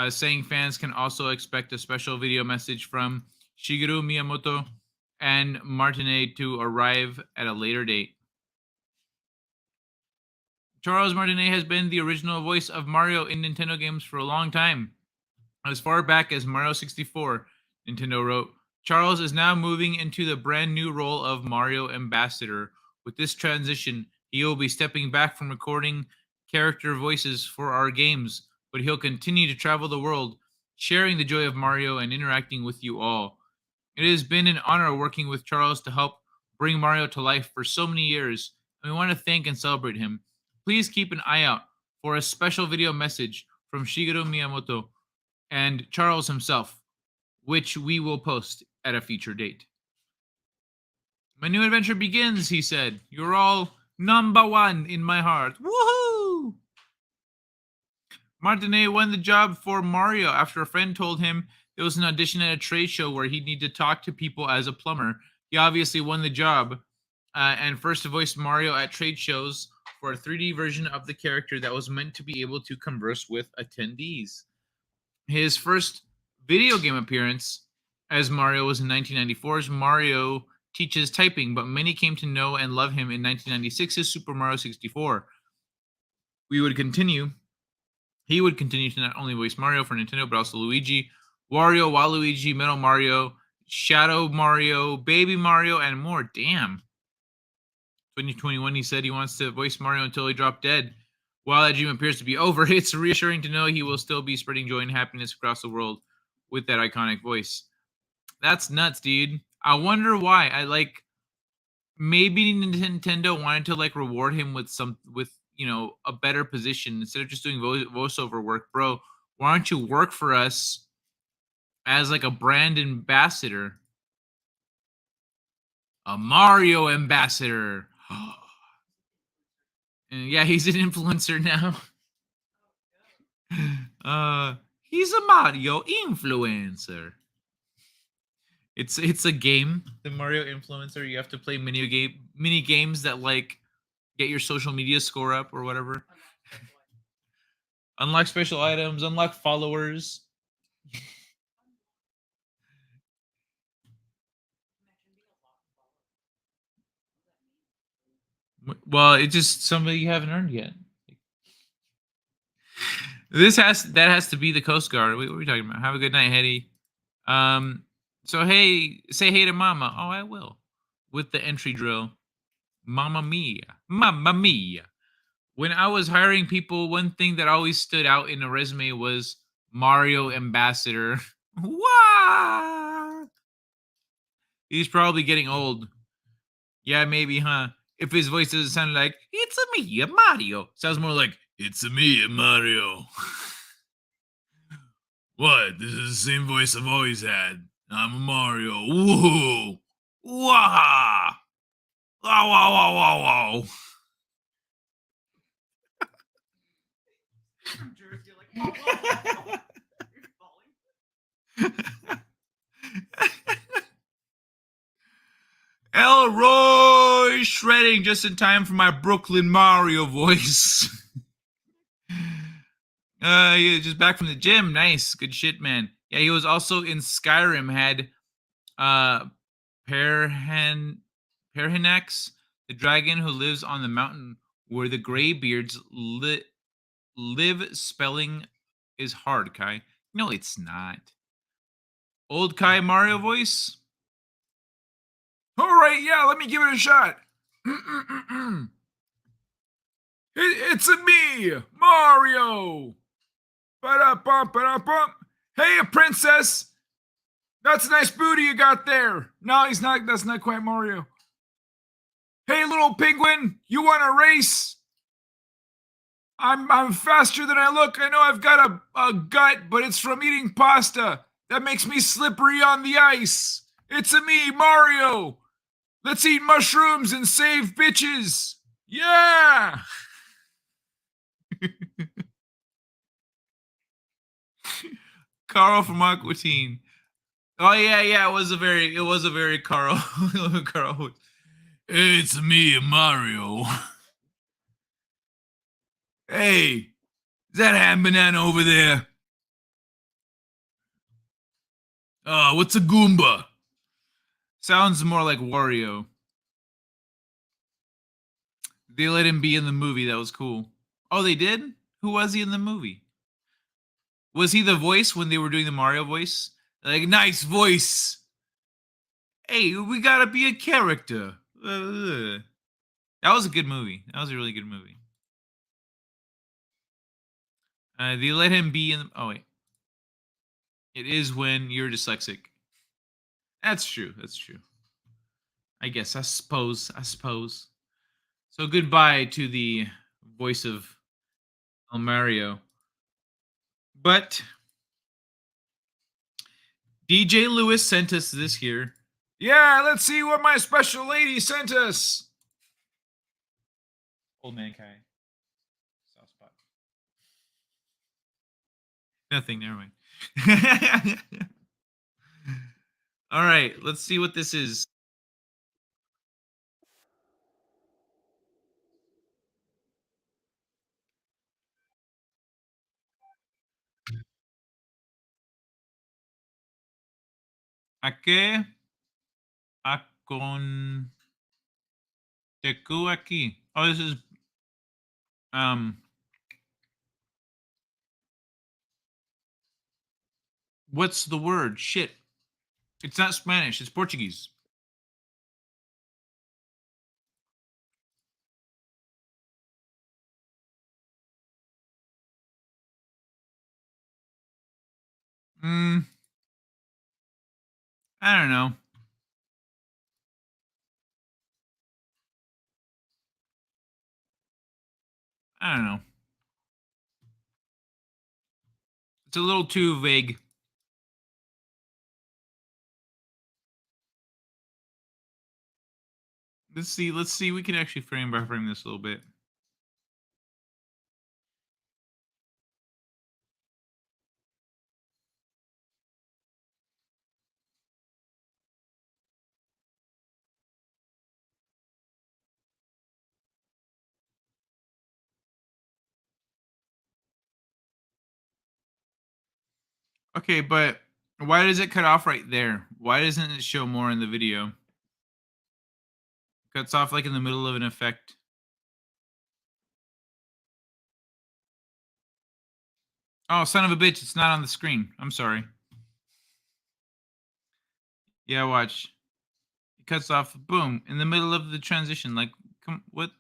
saying fans can also expect a special video message from Shigeru Miyamoto and Martinet to arrive at a later date. Charles Martinet has been the original voice of Mario in Nintendo games for a long time. As far back as Mario 64, Nintendo wrote, Charles is now moving into the brand new role of Mario Ambassador. With this transition, he will be stepping back from recording character voices for our games, but he'll continue to travel the world, sharing the joy of Mario and interacting with you all. It has been an honor working with Charles to help bring Mario to life for so many years, and we want to thank and celebrate him. Please keep an eye out for a special video message from Shigeru Miyamoto and Charles himself, which we will post at a future date. My new adventure begins, he said. You're all number one in my heart. Woohoo! Martinet won the job for Mario after a friend told him there was an audition at a trade show where he'd need to talk to people as a plumber. He obviously won the job and first voiced Mario at trade shows for a 3D version of the character that was meant to be able to converse with attendees. His first video game appearance as Mario was in 1994's Mario Teaches Typing, but many came to know and love him in 1996's Super Mario 64. He would continue to not only voice Mario for Nintendo, but also Luigi, Wario, Waluigi, Metal Mario, Shadow Mario, Baby Mario, and more. Damn. 2021, he said he wants to voice Mario until he dropped dead. While that dream appears to be over, it's reassuring to know he will still be spreading joy and happiness across the world with that iconic voice. That's nuts, dude. I wonder why. Maybe Nintendo wanted to reward him with a better position instead of just doing voiceover work. Bro, why don't you work for us as a brand ambassador? A Mario ambassador. Yeah, he's an influencer now. He's a Mario influencer. It's a game, the Mario influencer. You have to play mini games that get your social media score up or whatever. Unlock special items, unlock followers. Well, it's just somebody you haven't earned yet. That has to be the Coast Guard. What are we talking about? Have a good night, Hetty. So hey, say hey to Mama. Oh, I will. With the entry drill. Mamma mia. Mamma mia. When I was hiring people, one thing that always stood out in a resume was Mario Ambassador. What? He's probably getting old. Yeah, maybe, huh? If his voice doesn't sound like, it's a me, Mario. Sounds more like, it's a me, Mario. What? This is the same voice I've always had. I'm a Mario. Whoa. Wah. Wow, wow, wow, wow, wow. Elroy shredding just in time for my Brooklyn Mario voice. Yeah, just back from the gym. Nice. Good shit, man. Yeah, he was also in Skyrim, had Perhanax, the dragon who lives on the mountain where the Greybeards live. Spelling is hard, Kai. No, it's not. Old Kai Mario voice? All right, yeah, let me give it a shot. It's me, Mario. Ba-da-bum, ba-da-bum. Hey, princess. That's a nice booty you got there. No, he's not. That's not quite Mario. Hey, little penguin, you want a race? I'm faster than I look. I know I've got a gut, but it's from eating pasta. That makes me slippery on the ice. It's a me, Mario. Let's eat mushrooms and save bitches. Yeah. Carl from Aqua Teen. Oh yeah, it was a very Carl. Carl. It's me, Mario. Hey, is that ham banana over there? What's a Goomba? Sounds more like Wario. They let him be in the movie. That was cool. Oh, they did? Who was he in the movie? Was he the voice when they were doing the Mario voice? Like, nice voice. Hey, we gotta be a character. That was a good movie. That was a really good movie. They let him be in. Oh wait, it is when you're dyslexic. That's true. That's true. I guess. I suppose. So goodbye to the voice of El Mario. But DJ Lewis sent us this here. Yeah, let's see what my special lady sent us. Old man Kai. Soft spot. Nothing, never mind. All right, let's see what this is. ¿A qué? A con tecu aquí. Oh, this is what's the word? Shit. It's not Spanish, it's Portuguese. I don't know. I don't know. It's a little too vague. Let's see. We can actually frame by frame this a little bit. Okay, but why does it cut off right there? Why doesn't it show more in the video? Cuts off like in the middle of an effect. Oh, son of a bitch, it's not on the screen. I'm sorry. Yeah, watch. It cuts off, boom, in the middle of the transition. Like, come, what?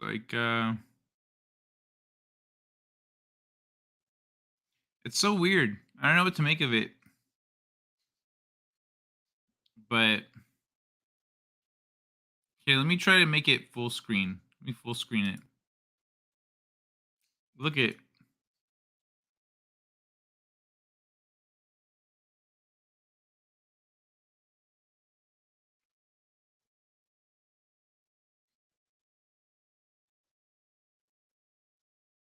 It's like, it's so weird. I don't know what to make of it. But okay, let me try to make it full screen. Let me full screen it. Look at.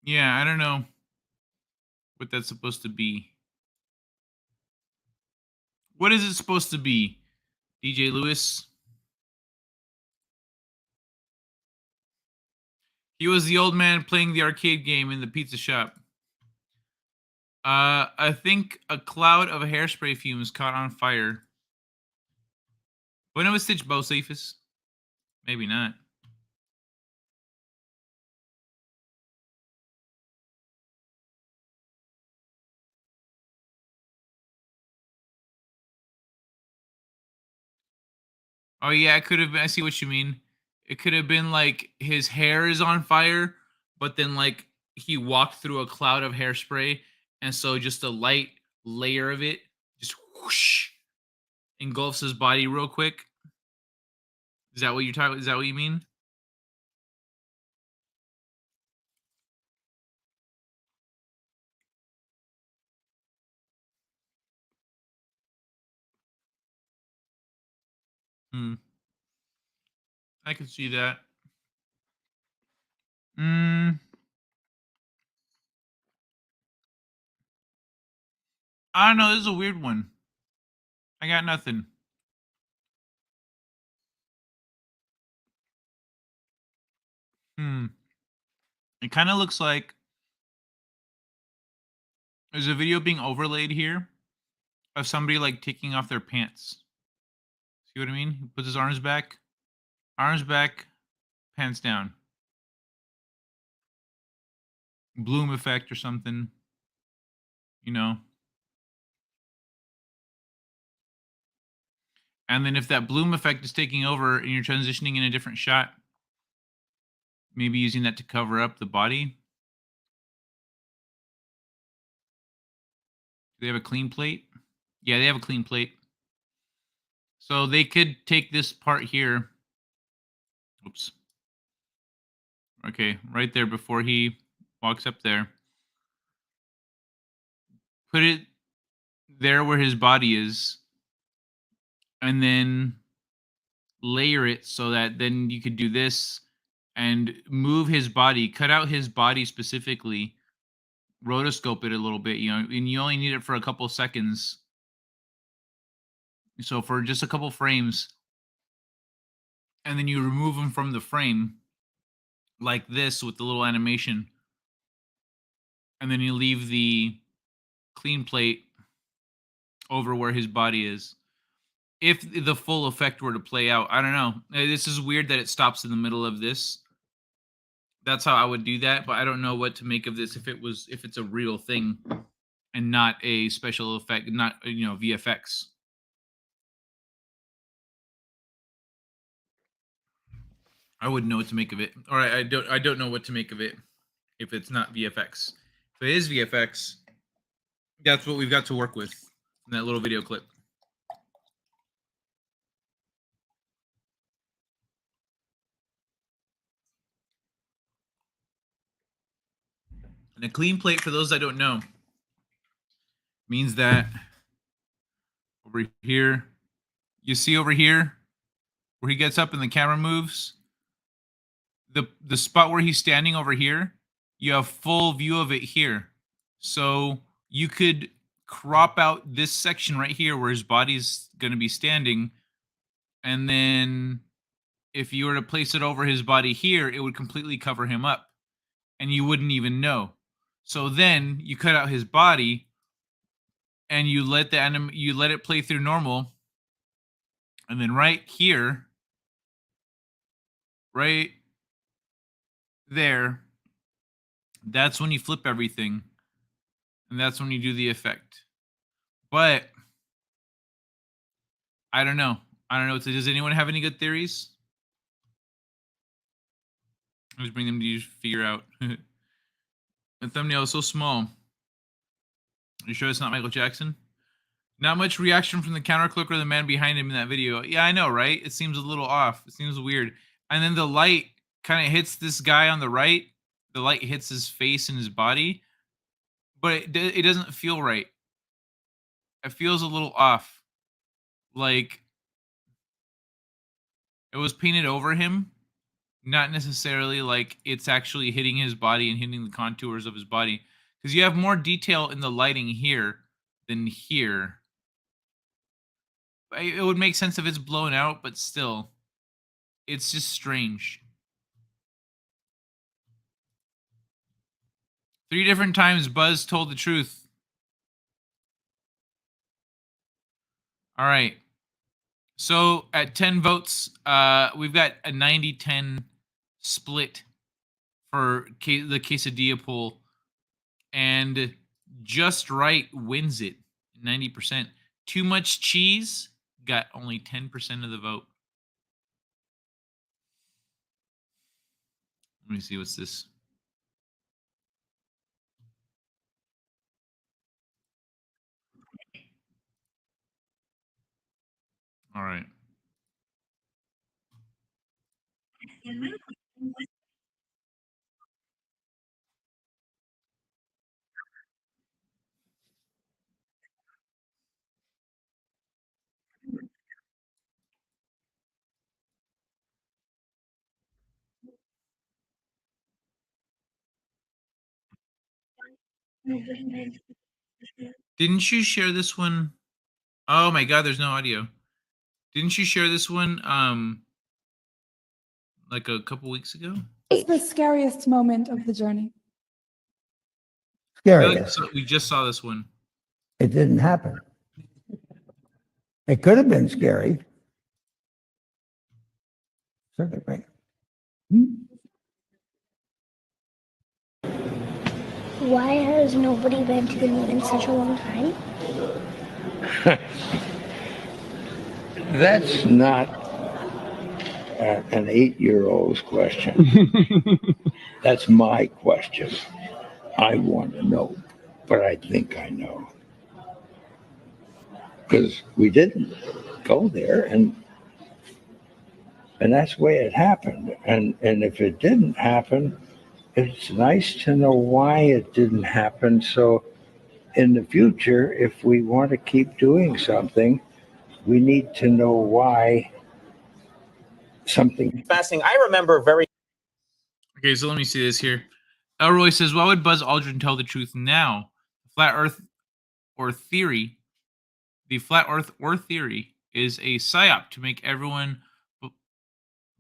Yeah, I don't know what that's supposed to be. What is it supposed to be? DJ Lewis? He was the old man playing the arcade game in the pizza shop. I think a cloud of hairspray fumes caught on fire. Bueno stitch bow safest? Maybe not. Oh yeah, it could have been. I see what you mean. It could have been like his hair is on fire, but then like he walked through a cloud of hairspray, and so just a light layer of it just whoosh engulfs his body real quick. Is that what you're talking? Is that what you mean? Hmm. I can see that. Hmm. I don't know. This is a weird one. I got nothing. Hmm. It kind of looks like there's a video being overlaid here of somebody like taking off their pants. See what I mean? He puts his arms back, pants down. Bloom effect or something, you know. And then if that bloom effect is taking over and you're transitioning in a different shot, maybe using that to cover up the body. Do they have a clean plate? Yeah, they have a clean plate. So they could take this part here. Oops. Okay, right there before he walks up there. Put it there where his body is. And then layer it so that then you could do this and move his body, cut out his body specifically, rotoscope it a little bit, you know, and you only need it for a couple seconds. So for just a couple frames, and then you remove him from the frame like this with the little animation, and then you leave the clean plate over where his body is. If the full effect were to play out, I don't know. This is weird that it stops in the middle of this. That's how I would do that, but I don't know what to make of this if it's a real thing and not a special effect, not, you know, VFX. I wouldn't know what to make of it. Or I don't know what to make of it if it's not VFX. If it is VFX, that's what we've got to work with in that little video clip. And a clean plate, for those that don't know, means that over here, you see over here where he gets up and the camera moves, the spot where he's standing over here, you have full view of it here. So you could crop out this section right here where his body's going to be standing, and then if you were to place it over his body here, it would completely cover him up and you wouldn't even know. So then you cut out his body and you let you let it play through normal, and then right here, right there, that's when you flip everything, and that's when you do the effect. But I don't know. Does anyone have any good theories? I'll just bring them to you to figure out. The thumbnail is so small. Are you sure it's not Michael Jackson? Not much reaction from the counter clerk or the man behind him in that video. Yeah, I know, right? It seems a little off. It seems weird. And then the light kind of hits this guy on the right. The light hits his face and his body. But it doesn't feel right. It feels a little off. Like it was painted over him. Not necessarily like it's actually hitting his body and hitting the contours of his body. Because you have more detail in the lighting here than here. It would make sense if it's blown out, but still, it's just strange. 3 different times Buzz told the truth. All right. So at 10 votes, we've got a 90-10 split for the quesadilla poll. And Just Right wins it, 90%. Too Much Cheese got only 10% of the vote. Let me see, what's this? All right. Didn't you share this one? Oh my God, there's no audio. Didn't you share this one like a couple weeks ago? What's the scariest moment of the journey? Scariest. We just saw this one. It didn't happen. It could have been scary. Circuit breaker. Why has nobody been to the moon in such a long time? That's not an 8-year-old's question. That's my question. I want to know, but I think I know. Because we didn't go there, and that's the way it happened. And if it didn't happen, it's nice to know why it didn't happen. So in the future, if we want to keep doing something, we need to know why something. Fascinating. I remember very. Okay, so let me see this here. Elroy says, why would Buzz Aldrin tell the truth now? Flat Earth or theory, the flat Earth or theory is a psyop to make everyone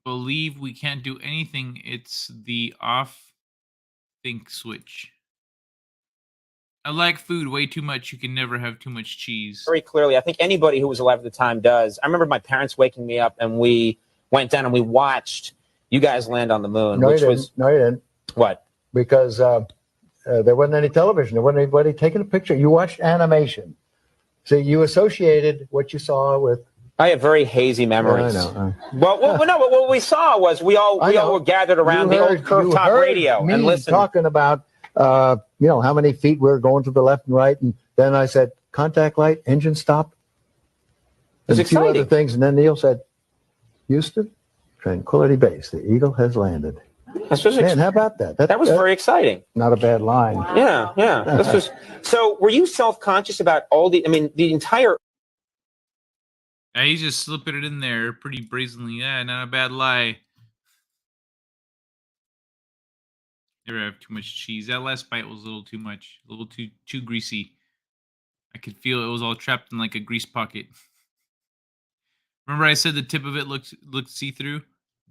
believe we can't do anything. It's the off think switch. I like food way too much. You can never have too much cheese. Very clearly, I think anybody who was alive at the time does. I remember my parents waking me up, and we went down and we watched you guys land on the moon. No, which you was didn't. No, you didn't. What? Because there wasn't any television. There wasn't anybody taking a picture. You watched animation. So you associated what you saw with. I have very hazy memories. Yeah, I know. Well, no, but what we saw was we all were gathered around the old curved top radio and listened. Talking about how many feet we were going to the left and right, and then I said contact light, engine stop, and a few other things, and then Neil said, Houston, Tranquility Base, the Eagle has landed. Man, how about that? That was very exciting. Not a bad line. Yeah. This was. So, were you self-conscious about all the? I mean, the entire. Yeah, he's just slipping it in there pretty brazenly. Yeah, not a bad lie. Never have too much cheese. That last bite was a little too much, a little too greasy. I could feel it was all trapped in like a grease pocket. Remember I said the tip of it looked see-through?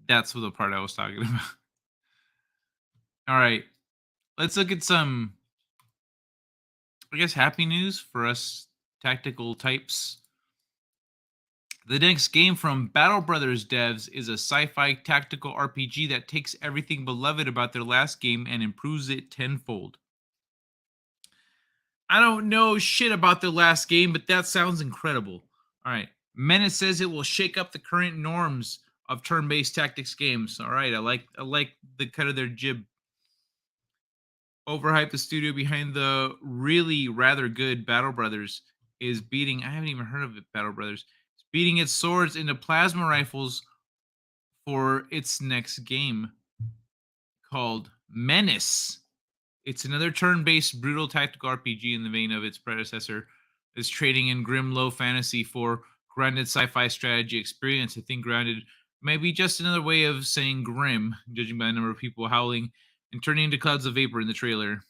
That's the part I was talking about. All right. Let's look at some, I guess, happy news for us tactical types. The next game from Battle Brothers devs is a sci-fi tactical RPG that takes everything beloved about their last game and improves it tenfold. I don't know shit about their last game, but that sounds incredible. All right. M.F.S says it will shake up the current norms of turn-based tactics games. All right. I like the cut of their jib. Overhype, the studio behind the really rather good Battle Brothers, is beating, I haven't even heard of it, Battle Brothers, it's beating its swords into plasma rifles for its next game called Menace. It's another turn-based brutal tactical RPG in the vein of its predecessor. It's trading in grim low fantasy for grounded sci-fi strategy experience. I think grounded may be just another way of saying grim, judging by the number of people howling and turning into clouds of vapor in the trailer.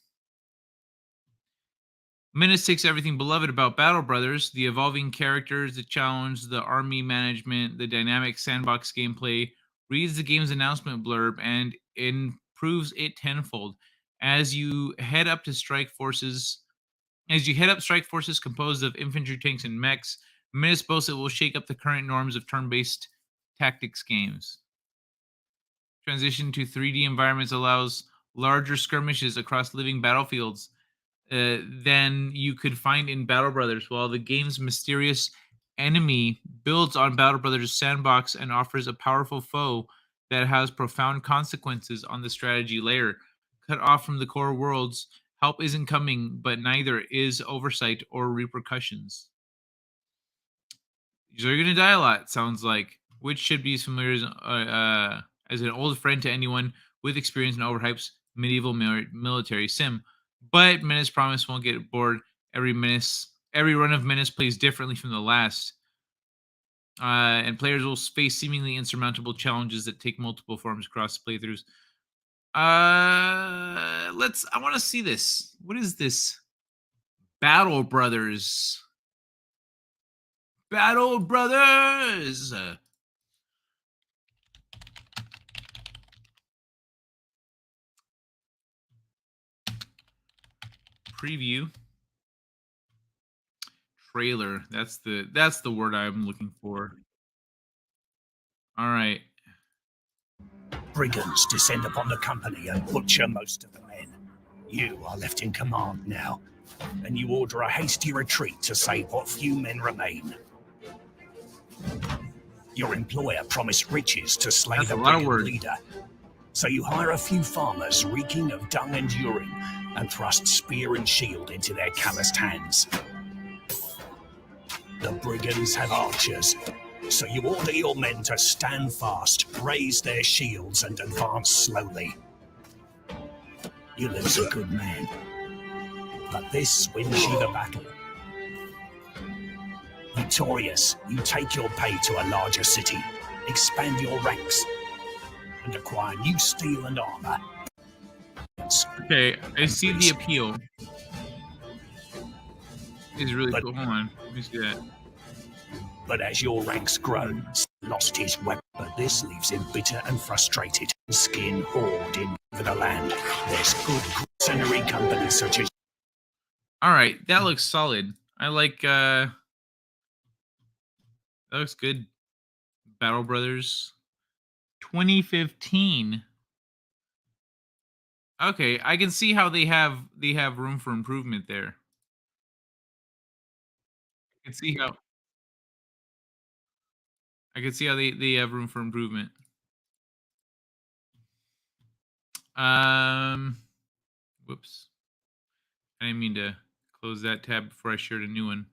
Menace takes everything beloved about Battle Brothers, the evolving characters, the challenge, the army management, the dynamic sandbox gameplay, reads the game's announcement blurb, and improves it tenfold. As you head up strike forces composed of infantry, tanks, and mechs, Menace boasts it will shake up the current norms of turn-based tactics games. Transition to 3D environments allows larger skirmishes across living battlefields than you could find in Battle Brothers, while the game's mysterious enemy builds on Battle Brothers' sandbox and offers a powerful foe that has profound consequences on the strategy layer. Cut off from the core worlds, help isn't coming, but neither is oversight or repercussions. So you're going to die a lot, sounds like, which should be as familiar as an old friend to anyone with experience in overhyped medieval military sim. But Menace Promise won't get bored. Every run of Menace plays differently from the last. And players will face seemingly insurmountable challenges that take multiple forms across playthroughs. I want to see this. What is this? Battle Brothers. Battle Brothers. Preview. Trailer. That's the word I'm looking for. All right. Brigands descend upon the company and butcher most of the men. You are left in command now, and you order a hasty retreat to save what few men remain. Your employer promised riches to slay the brigand leader, so you hire a few farmers reeking of dung and urine and thrust spear and shield into their calloused hands. The brigands have archers, so you order your men to stand fast, raise their shields, and advance slowly. You lose a good man, but this wins you the battle. Victorious, you take your pay to a larger city, expand your ranks, and acquire new steel and armor. Okay, I see the appeal. It's really cool. Hold on, let me see that. But as your ranks grow, lost his weapon. But this leaves him bitter and frustrated. Skin hoard in over the land. There's good mercenary companies such as. All right, that looks solid. I like. That looks good. Battle Brothers, 2015. Okay, I can see how they have room for improvement there. I can see how they have room for improvement. Whoops. I didn't mean to close that tab before I shared a new one.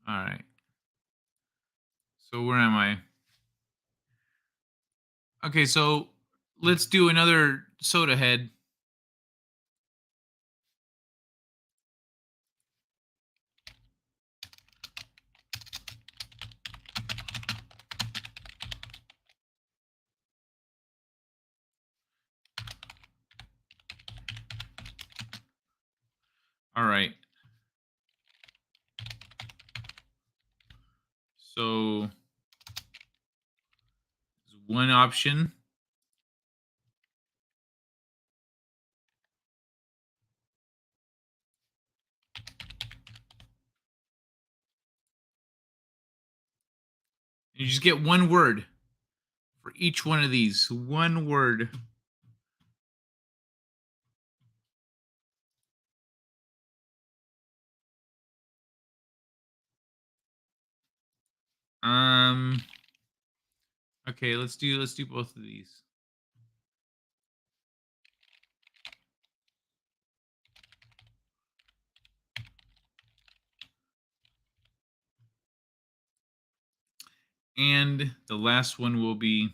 All right. So where am I? Okay, so let's do another soda head. All right. So there's one option. You just get one word for each one of these. One word. Okay, let's do both of these. And the last one will be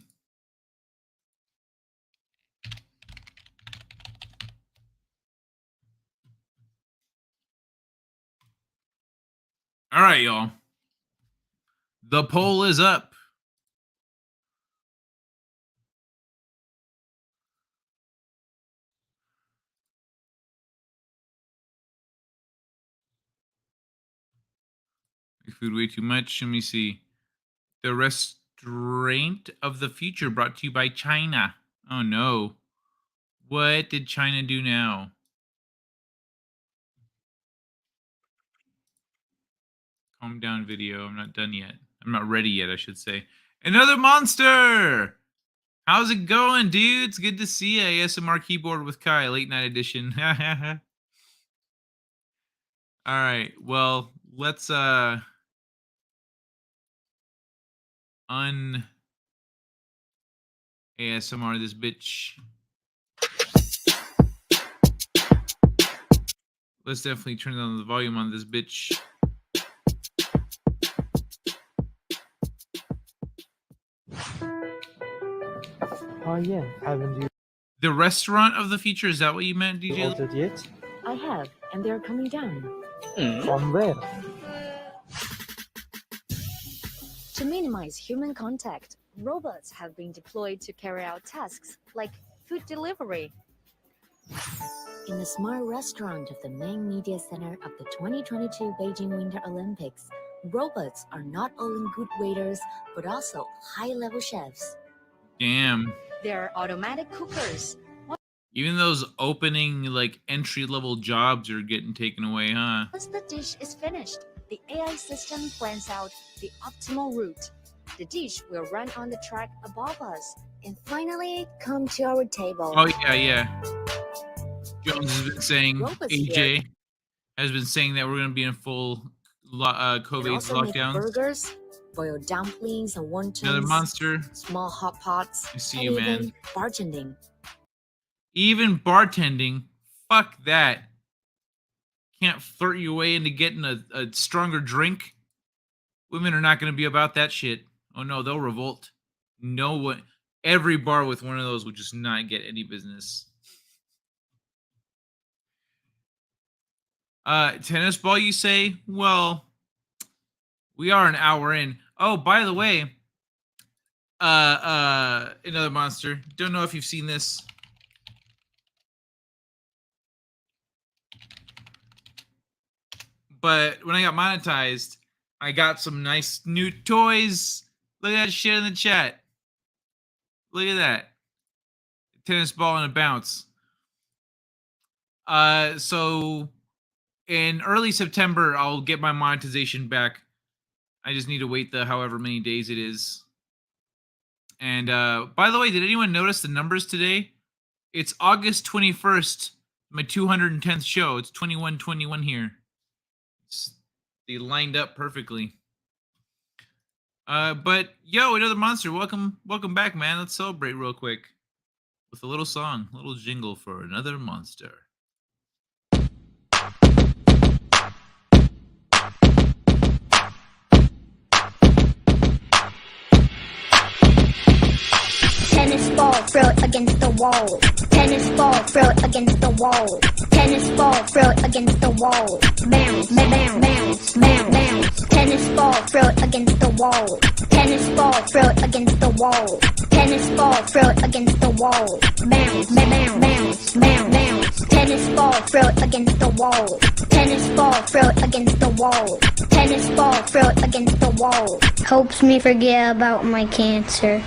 all right, y'all. The poll is up. food way too much. Let me see. The Restaurant of the Future brought to you by China. Oh no. What did China do now? Calm down video. I'm not done yet. I'm not ready yet, I should say. Another monster! How's it going, dudes? Good to see you. ASMR Keyboard with Kai, late night edition. All right. Well, let's ASMR this bitch. Let's definitely turn down the volume on this bitch. Oh yeah, haven't you The Restaurant of the Future, is that what you meant, DJ? ordered yet? I have, and they're coming down. From where? To minimize human contact, robots have been deployed to carry out tasks like food delivery. In the smart restaurant of the main media center of the 2022 Beijing Winter Olympics, robots are not only good waiters, but also high-level chefs. Damn. There are automatic cookers. Even those opening, like, entry-level jobs are getting taken away, huh? Once the dish is finished, the AI system plans out the optimal route. The dish will run on the track above us and finally come to our table. Oh, yeah. Jones has been saying, Robots AJ here. has been saying that we're going to be in full COVID And also make lockdowns. burgers, boiled dumplings and wontons, Another monster. small hot pots, I see and you, man. even bartending. Even bartending, fuck that. Can't flirt your way into getting a stronger drink. Women are not going to be about that shit. Oh no, they'll revolt. No one, every bar with one of those would just not get any business. Tennis ball, you say? Well, we are an hour in. Oh, by the way, another monster. Don't know if you've seen this. But when I got monetized, I got some nice new toys. Look at that shit in the chat. Look at that. Tennis ball and a bounce. So in early September, I'll get my monetization back. I just need to wait the however many days it is. And by the way, did anyone notice the numbers today? It's August 21st, my 210th show. It's 2121 here. They lined up perfectly. But yo, another monster. Welcome back, man. Let's celebrate real quick with a little song, a little jingle for another monster. Tennis ball, throw it against the wall. Tennis ball, throw it against the wall. Tennis ball, throw it against the wall. Bounce, bounce, bounce, bounce, bounce. Tennis ball, throw it against the wall. Tennis ball, throw it against the wall. Tennis ball, throw it against the wall. Bounce, bounce, bounce, bounce, bounce. Tennis ball, throw it against the wall. Tennis ball, throw it against the wall. Tennis ball, throw it against the wall. Helps me forget about my cancer.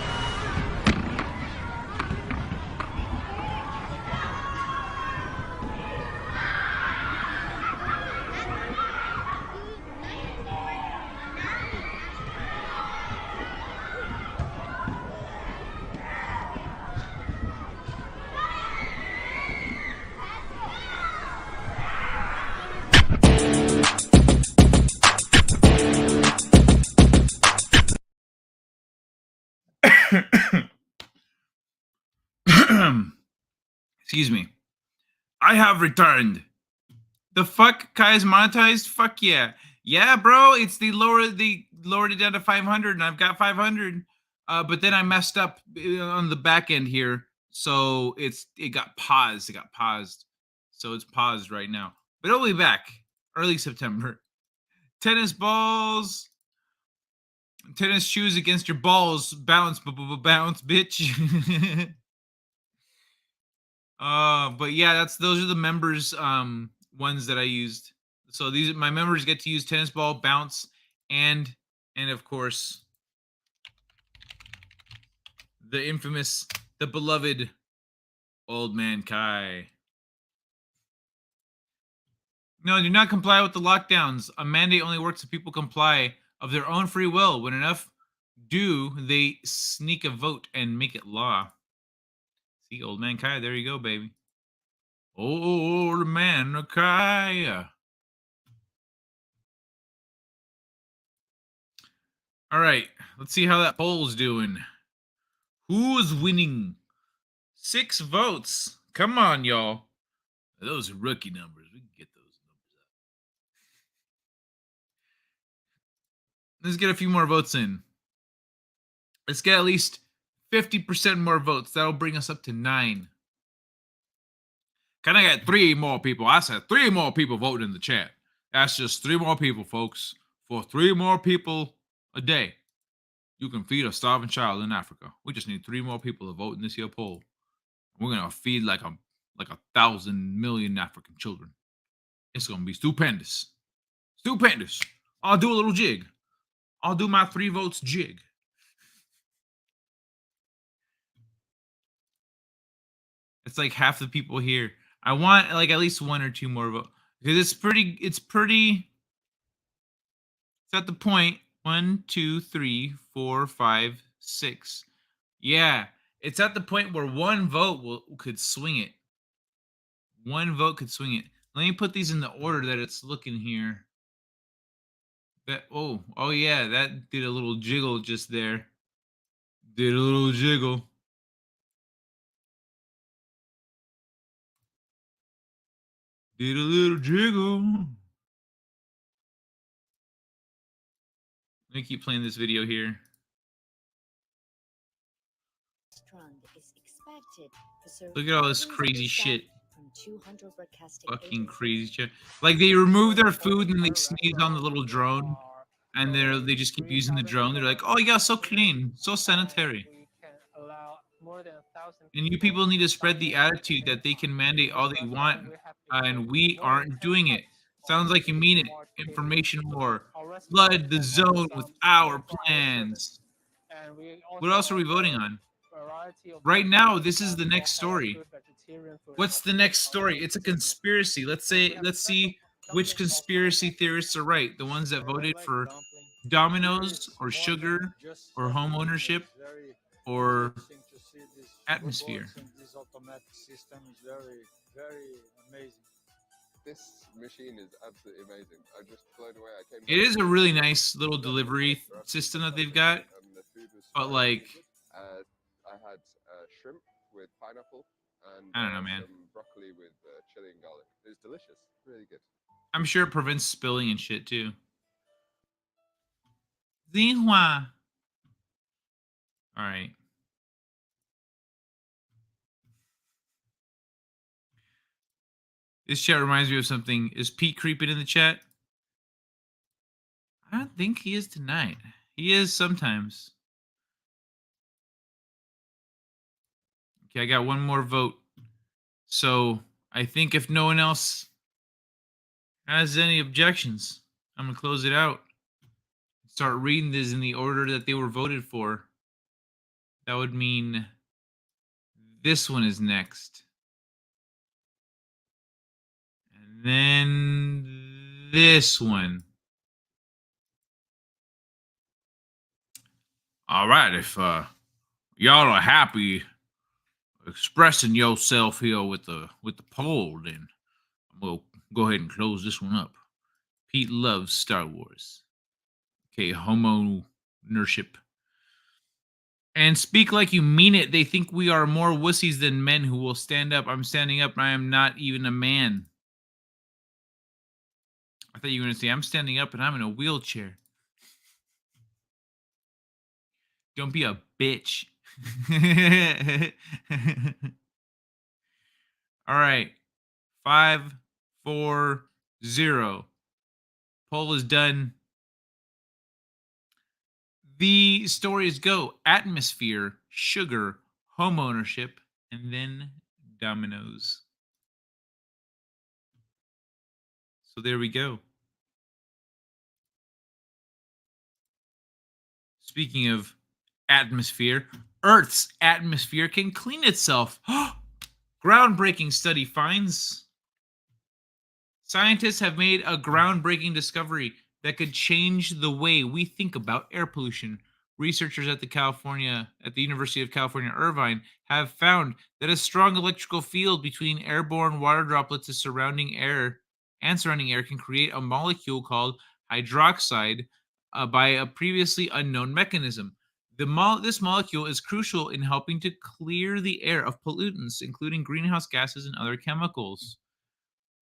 Excuse me. I have returned. The fuck? Kai's monetized? Fuck yeah. Yeah, bro. It's they lowered it down to 500 and I've got 500. But then I messed up on the back end here. So it got paused. It got paused. So it's paused right now. But it'll be back early September. Tennis balls. Tennis shoes against your balls. Bounce, bounce, bitch. But yeah, those are the members ones that I used. So my members get to use tennis ball, bounce, and of course, the infamous, the beloved Old Man Kai. No, do not comply with the lockdowns. A mandate only works if people comply of their own free will. When enough do, they sneak a vote and make it law. See, Old Man Kai, there you go, baby. Old Man Kai. All right, let's see how that poll's doing. Who's winning? 6 votes. Come on, y'all. Those are rookie numbers. We can get those numbers up. Let's get a few more votes in. Let's get at least 50% more votes. That'll bring us up to 9. Can I get 3 more people? I said 3 more people voting in the chat. That's just 3 more people, folks. For 3 more people a day, you can feed a starving child in Africa. We just need 3 more people to vote in this here poll. We're gonna feed like 1,000 million African children. It's gonna be stupendous. Stupendous. I'll do a little jig. I'll do my 3 votes jig. It's like half the people here. I want like at least 1 or 2 more votes. Because it's at the point 1, 2, 3, 4, 5, 6. Yeah, it's at the point where 1 vote could swing it. 1 vote could swing it. Let me put these in the order that it's looking here. Oh yeah, that did a little jiggle just there. Did a little jiggle. Did a little jiggle. Let me keep playing this video here. Look at all this crazy shit. Fucking crazy shit. Like they remove their food and they sneeze on the little drone, and they just keep using the drone. They're like, oh yeah, so clean, so sanitary. And you people need to spread the attitude that they can mandate all they want, and we aren't doing it. Sounds like you mean it. Information war. Flood the zone with our plans. What else are we voting on? Right now, this is the next story. What's the next story? It's a conspiracy. Let's see which conspiracy theorists are right. The ones that voted for dominoes or sugar or home ownership or atmosphere. This automatic system is very, very amazing. This machine is absolutely amazing. I'm just blown away. It is a really nice little delivery system that they've got, but like, I had shrimp with pineapple and I don't know, man. some broccoli with chili and garlic. It was delicious, really good. I'm sure it prevents spilling and shit too. Xinhua. All right. This chat reminds me of something. Is Pete creeping in the chat? I don't think he is tonight. He is sometimes. Okay, I got 1 more vote. So I think if no one else has any objections, I'm gonna close it out. Start reading this in the order that they were voted for. That would mean this one is next. And then this one. All right, if y'all are happy expressing yourself here with the poll, then we'll go ahead and close this one up. Pete loves Star Wars. Okay, homeownership. And speak like you mean it. They think we are more wussies than men who will stand up. I'm standing up. I am not even a man. I thought you were going to say, I'm standing up and I'm in a wheelchair. Don't be a bitch. All right. 5, 4, 0. Poll is done. The stories go atmosphere, sugar, home ownership, and then dominoes. So there we go. Speaking of atmosphere, Earth's atmosphere can clean itself. Groundbreaking study finds. Scientists have made a groundbreaking discovery that could change the way we think about air pollution. Researchers at the University of California, Irvine, have found that a strong electrical field between airborne water droplets and surrounding air can create a molecule called hydroxide by a previously unknown mechanism. This molecule is crucial in helping to clear the air of pollutants, including greenhouse gases and other chemicals.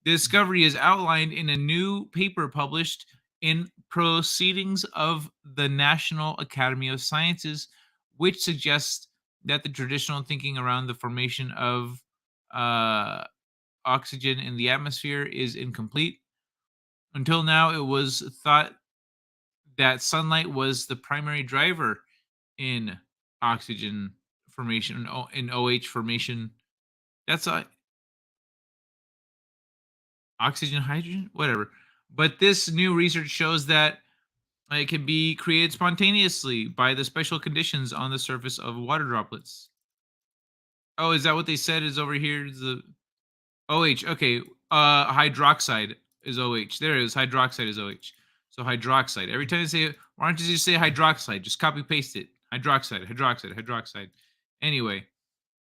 The discovery is outlined in a new paper published in Proceedings of the National Academy of Sciences, which suggests that the traditional thinking around the formation of oxygen in the atmosphere is incomplete. Until now, it was thought that sunlight was the primary driver in oxygen formation, in OH formation. That's oxygen, hydrogen, whatever. But this new research shows that it can be created spontaneously by the special conditions on the surface of water droplets. Oh, is that what they said is over here? Is the OH, okay. Hydroxide is OH. There it is. Hydroxide is OH. So hydroxide. Every time you say it, why don't you just say hydroxide? Just copy paste it. Hydroxide, hydroxide, hydroxide. Anyway,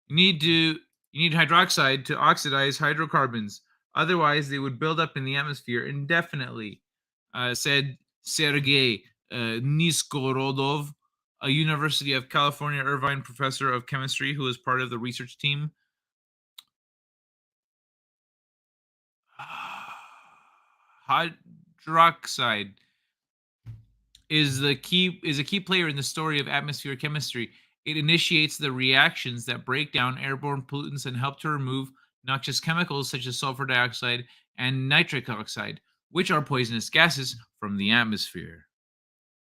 you need hydroxide to oxidize hydrocarbons. Otherwise, they would build up in the atmosphere indefinitely, said Sergei Niskorodov, a University of California Irvine professor of chemistry who was part of the research team. Hydroxide is a key player in the story of atmospheric chemistry. It initiates the reactions that break down airborne pollutants and help to remove noxious chemicals such as sulfur dioxide and nitric oxide, which are poisonous gases from the atmosphere.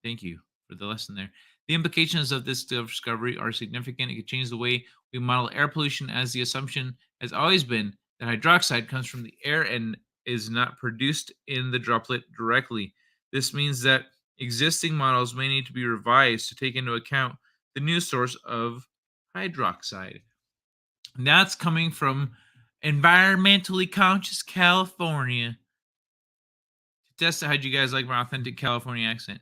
Thank you for the lesson there. The implications of this discovery are significant. It could change the way we model air pollution, as the assumption has always been that hydroxide comes from the air and is not produced in the droplet directly. This means that existing models may need to be revised to take into account the new source of hydroxide. And that's coming from environmentally conscious California. To test it, how'd you guys like my authentic California accent?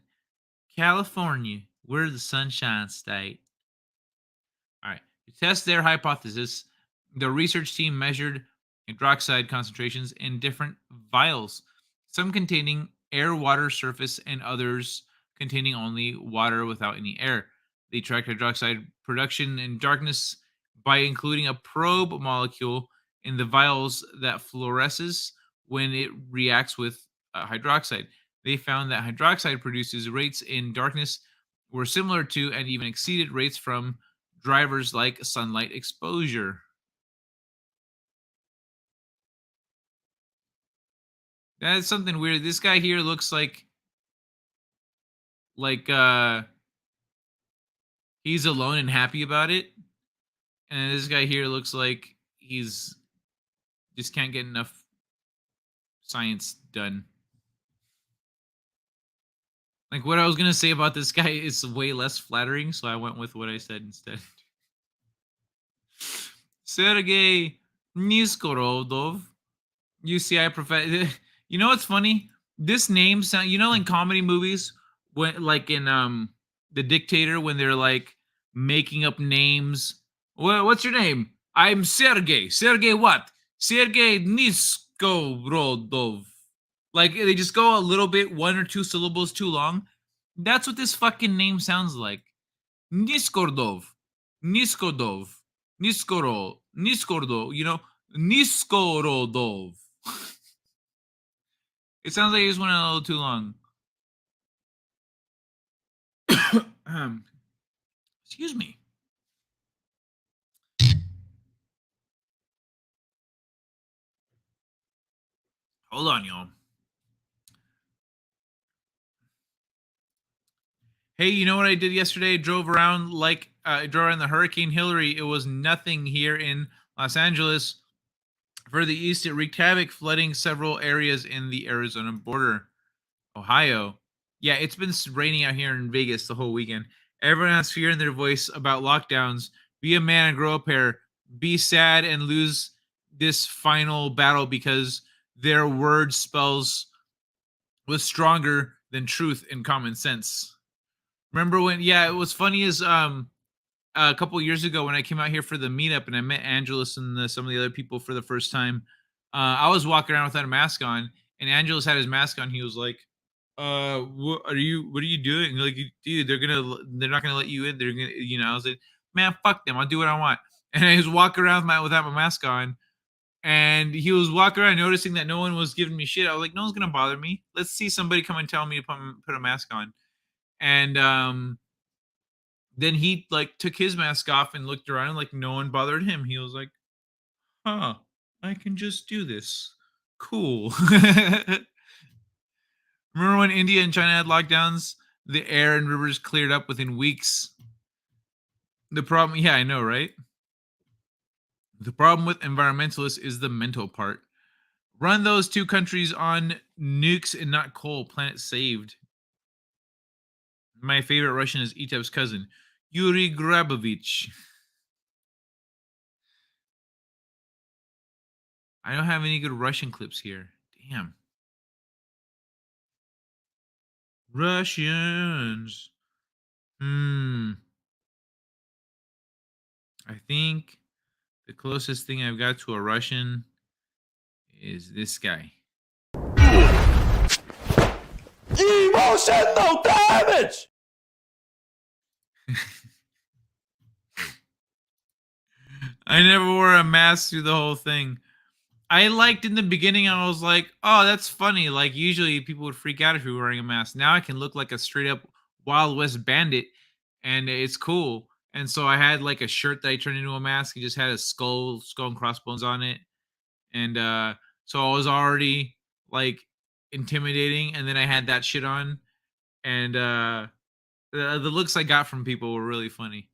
California, we're the Sunshine State. All right. To test their hypothesis, the research team measured hydroxide concentrations in different vials, some containing air water surface and others containing only water without any air. They tracked hydroxide production in darkness by including a probe molecule in the vials that fluoresces when it reacts with hydroxide. They found that hydroxide produces rates in darkness were similar to and even exceeded rates from drivers like sunlight exposure. That is something weird. This guy here looks like he's alone and happy about it. And this guy here looks like he's just can't get enough science done. Like, what I was going to say about this guy is way less flattering, so I went with what I said instead. Sergei Niskorodov, UCI professor. You know what's funny? This name sound, in comedy movies, when like in The Dictator, when they're like making up names. Well, what's your name? I'm Sergei. Sergei what? Sergei Niskorodov. Like, they just go a little bit, one or two syllables too long. That's what this fucking name sounds like. Niskorodov. Niskorodov. Niskorodov. Niskorodov. It sounds like he just went a little too long. Excuse me. Hold on, y'all. Hey, you know what I did yesterday? I drove around the Hurricane Hillary. It was nothing here in Los Angeles. Further east, it wreaked havoc, flooding several areas in the Arizona border. Ohio. Yeah, it's been raining out here in Vegas the whole weekend. Everyone has fear in their voice about lockdowns. Be a man and grow a pair. Be sad and lose this final battle because their word spells was stronger than truth and common sense. Remember when? Yeah, it was funny as a couple years ago when I came out here for the meetup and I met Angelus and some of the other people for the first time. I was walking around without a mask on, and Angelus had his mask on. He was like, what are you doing? Like, dude, they're not gonna let you in. They're gonna, I was like, man, fuck them. I'll do what I want." And I was walking around without my mask on, and he was walking around noticing that no one was giving me shit. I was like, no one's gonna bother me. Let's see somebody come and tell me to put a mask on. And then he like took his mask off and looked around, like no one bothered him. He was like, huh, I can just do this. Cool. Remember when India and China had lockdowns? The air and rivers cleared up within weeks. The problem, yeah, I know, right? The problem with environmentalists is the mental part. Run those two countries on nukes and not coal. Planet saved. My favorite Russian is Itev's cousin, Yuri Grabovich. I don't have any good Russian clips here. Damn. Russians. I think the closest thing I've got to a Russian is this guy. Emotional damage! I never wore a mask through the whole thing. I liked in the beginning, I was like, oh, that's funny. Like, usually people would freak out if you were wearing a mask. Now I can look like a straight up Wild West bandit, and it's cool. And so I had like a shirt that I turned into a mask. It just had a skull and crossbones on it. And so I was already like intimidating. And then I had that shit on. And the looks I got from people were really funny.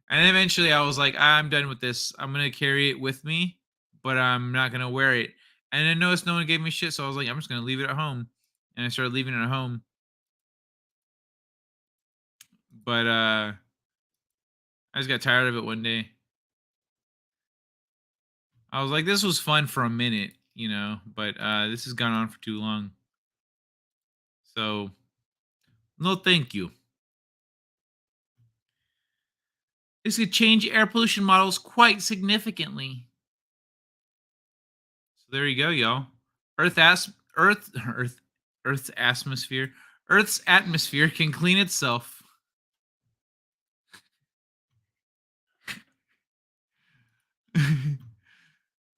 And eventually I was like, I'm done with this. I'm going to carry it with me, but I'm not going to wear it. And I noticed no one gave me shit. So I was like, I'm just going to leave it at home. And I started leaving it at home. But I just got tired of it one day. I was like, this was fun for a minute, but this has gone on for too long. So, no thank you. This could change air pollution models quite significantly. So there you go, y'all. Earth's atmosphere can clean itself.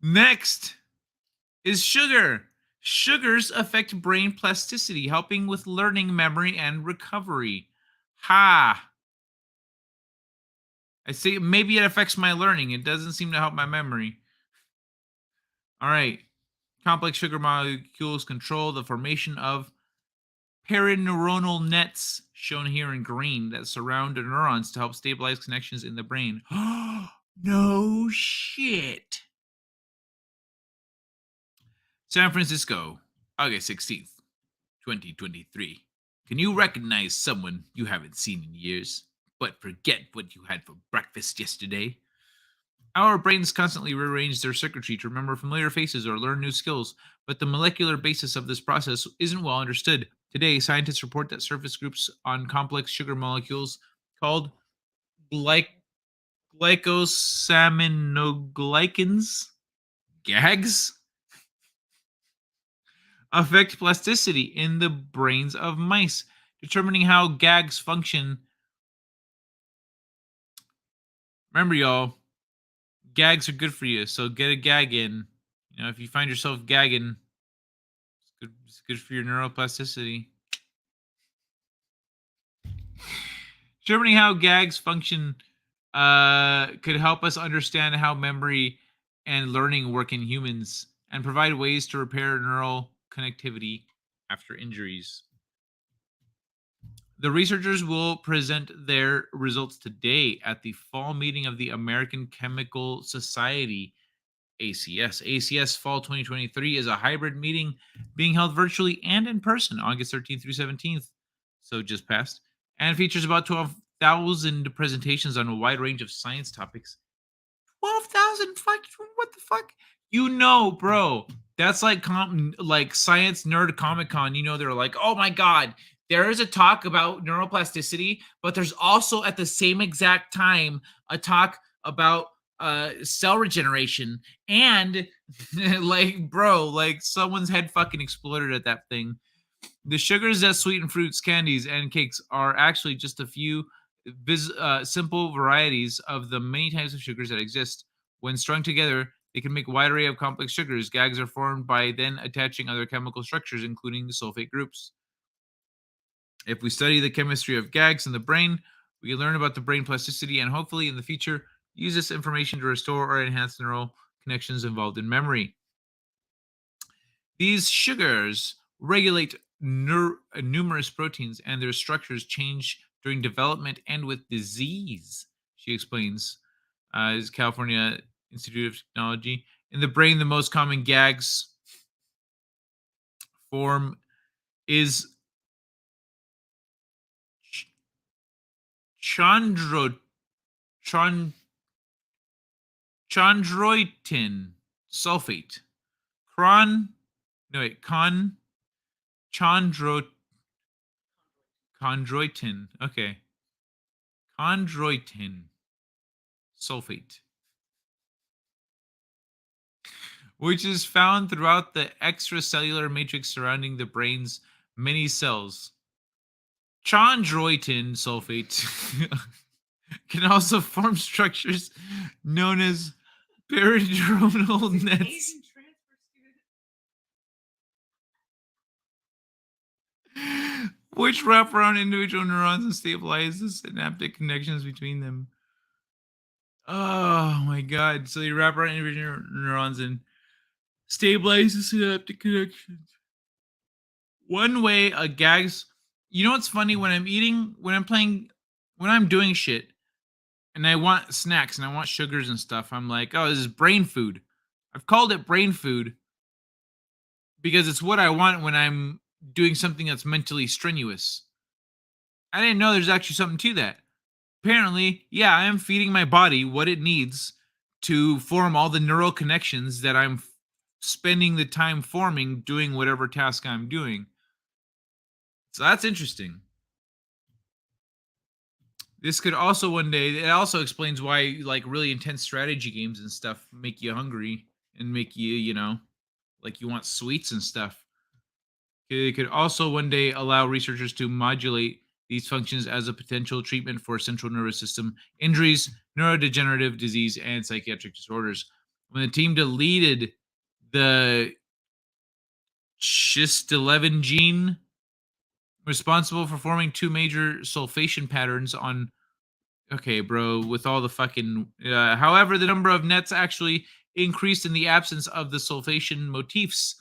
Next is sugar. Sugars affect brain plasticity, helping with learning, memory, and recovery. Ha! I say maybe it affects my learning. It doesn't seem to help my memory. All right. Complex sugar molecules control the formation of perineuronal nets, shown here in green, that surround the neurons to help stabilize connections in the brain. No shit. San Francisco, August 16th, 2023. Can you recognize someone you haven't seen in years, but forget what you had for breakfast yesterday? Our brains constantly rearrange their circuitry to remember familiar faces or learn new skills, but the molecular basis of this process isn't well understood. Today, scientists report that surface groups on complex sugar molecules called glycosaminoglycans, GAGs, affect plasticity in the brains of mice. Determining how GAGs function. Remember, y'all, gags are good for you, so get a gag in. If you find yourself gagging, it's good for your neuroplasticity. Determining how gags function could help us understand how memory and learning work in humans and provide ways to repair neural connectivity after injuries. The researchers will present their results today at the fall meeting of the American Chemical Society, ACS. ACS Fall 2023 is a hybrid meeting being held virtually and in person, August 13th through 17th. so just passed, and features about 12,000 presentations on a wide range of science topics. 12,000 what the fuck? You know, bro, that's like like Science Nerd Comic Con. You know, they're like, oh my god, there is a talk about neuroplasticity, but there's also at the same exact time a talk about cell regeneration, and like, bro, like someone's head fucking exploded at that thing. The sugars that sweeten fruits, candies, and cakes are actually just a few simple varieties of the many types of sugars that exist. When strung together, they can make a wide array of complex sugars. GAGs are formed by then attaching other chemical structures, including the sulfate groups. If we study the chemistry of GAGs in the brain, we can learn about the brain plasticity and hopefully in the future use this information to restore or enhance neural connections involved in memory. These sugars regulate numerous proteins, and their structures change during development and with disease, she explains. Is California Institute of Technology. In the brain, the most common GAGs form is chondroitin sulfate. Chondroitin. Okay. Chondroitin sulfate, which is found throughout the extracellular matrix surrounding the brain's many cells. Chondroitin sulfate can also form structures known as perineural nets, which wrap around individual neurons and stabilize the synaptic connections between them. Oh my god. So you wrap around individual neurons and stabilize the synaptic connections. One way a GAGs, you know what's funny? When I'm eating, when I'm doing shit and I want snacks and I want sugars and stuff, I'm like, oh, this is brain food. I've called it brain food because it's what I want when I'm doing something that's mentally strenuous. I didn't know there's actually something to that. Apparently, yeah, I am feeding my body what it needs to form all the neural connections that I'm spending the time forming doing whatever task I'm doing. So that's interesting. This could also one day, it also explains why like really intense strategy games and stuff make you hungry and make you, you know, like you want sweets and stuff. It could also one day allow researchers to modulate these functions as a potential treatment for central nervous system injuries, neurodegenerative disease, and psychiatric disorders. When the team deleted the Schist11 gene responsible for forming two major sulfation patterns on, okay, bro, with all the fucking, however, the number of nets actually increased in the absence of the sulfation motifs,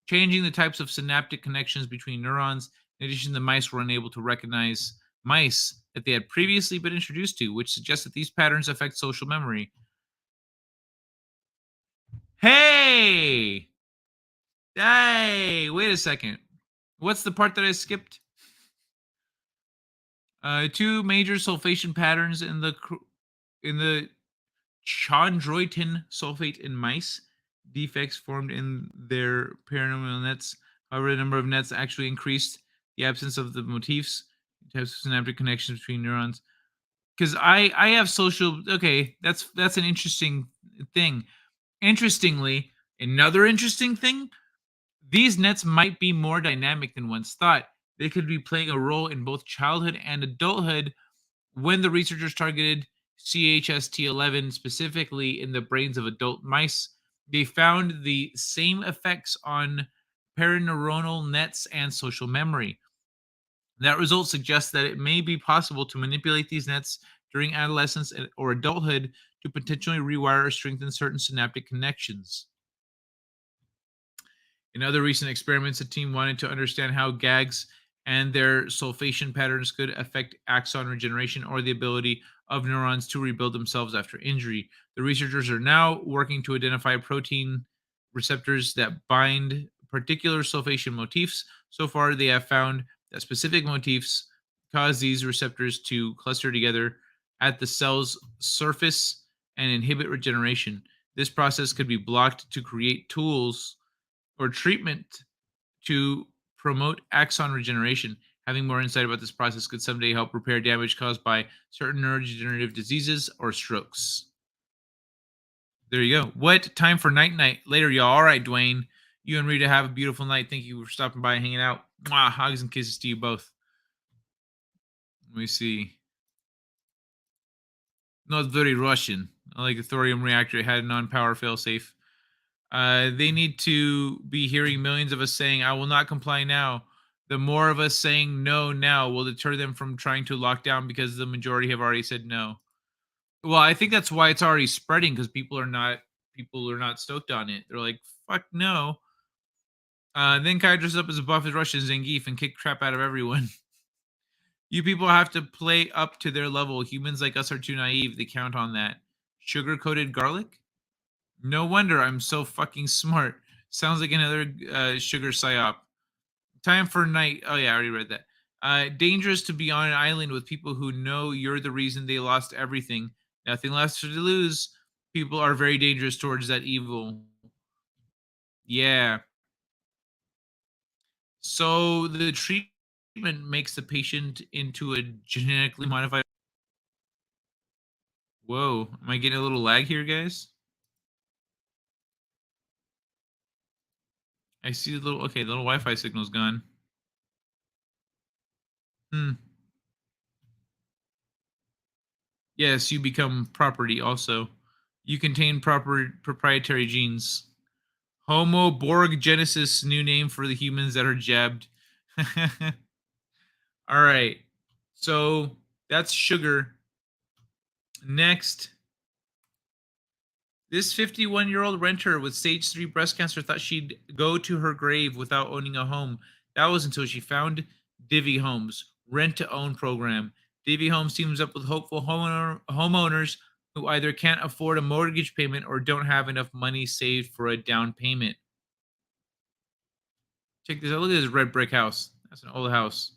changing the types of synaptic connections between neurons. In addition, the mice were unable to recognize mice that they had previously been introduced to, which suggests that these patterns affect social memory. Hey! Hey! Wait a second. What's the part that I skipped? Two major sulfation patterns in the chondroitin sulfate in mice. Defects formed in their perineal nets. However, the number of nets actually increased the absence of the motifs, types of synaptic connections between neurons. Because I have social. Okay, that's an interesting thing. Interestingly, another interesting thing. These nets might be more dynamic than once thought. They could be playing a role in both childhood and adulthood. When the researchers targeted CHST11 specifically in the brains of adult mice, they found the same effects on perineuronal nets and social memory. That result suggests that it may be possible to manipulate these nets during adolescence or adulthood to potentially rewire or strengthen certain synaptic connections. In other recent experiments, the team wanted to understand how GAGs and their sulfation patterns could affect axon regeneration or the ability of neurons to rebuild themselves after injury. The researchers are now working to identify protein receptors that bind particular sulfation motifs. So far, they have found that specific motifs cause these receptors to cluster together at the cell's surface and inhibit regeneration. This process could be blocked to create tools or treatment to promote axon regeneration. Having more insight about this process could someday help repair damage caused by certain neurodegenerative diseases or strokes. There you go. What time for night later, y'all? All right, Dwayne. You and Rita have a beautiful night. Thank you for stopping by and hanging out. Mwah, hugs and kisses to you both. Let me see. Not very Russian. I like the thorium reactor. It had a non-power failsafe. They need to be hearing millions of us saying, I will not comply now. The more of us saying no now will deter them from trying to lock down because the majority have already said no. Well, I think that's why it's already spreading, because people are not stoked on it. They're like, fuck no. Then Kai dresses up as a buff as Russian Zangief and kick crap out of everyone. You people have to play up to their level. Humans like us are too naive. They count on that. Sugar-coated garlic? No wonder I'm so fucking smart. Sounds like another sugar psyop. Time for night. Oh, yeah, I already read that. Dangerous to be on an island with people who know you're the reason they lost everything. Nothing left to lose. People are very dangerous towards that evil. Yeah. So the treatment makes the patient into a genetically modified. Whoa. Am I getting a little lag here, guys? I see the little, okay, the little Wi-Fi signal's gone. Yes, you become property also. You contain proper proprietary genes. Homo Borg Genesis, new name for the humans that are jabbed. All right. So that's sugar. Next. This 51-year-old renter with stage 3 breast cancer thought she'd go to her grave without owning a home. That was until she found Divvy Homes, rent-to-own program. Divvy Homes teams up with hopeful homeowners who either can't afford a mortgage payment or don't have enough money saved for a down payment. Check this out. Look at this red brick house. That's an old house.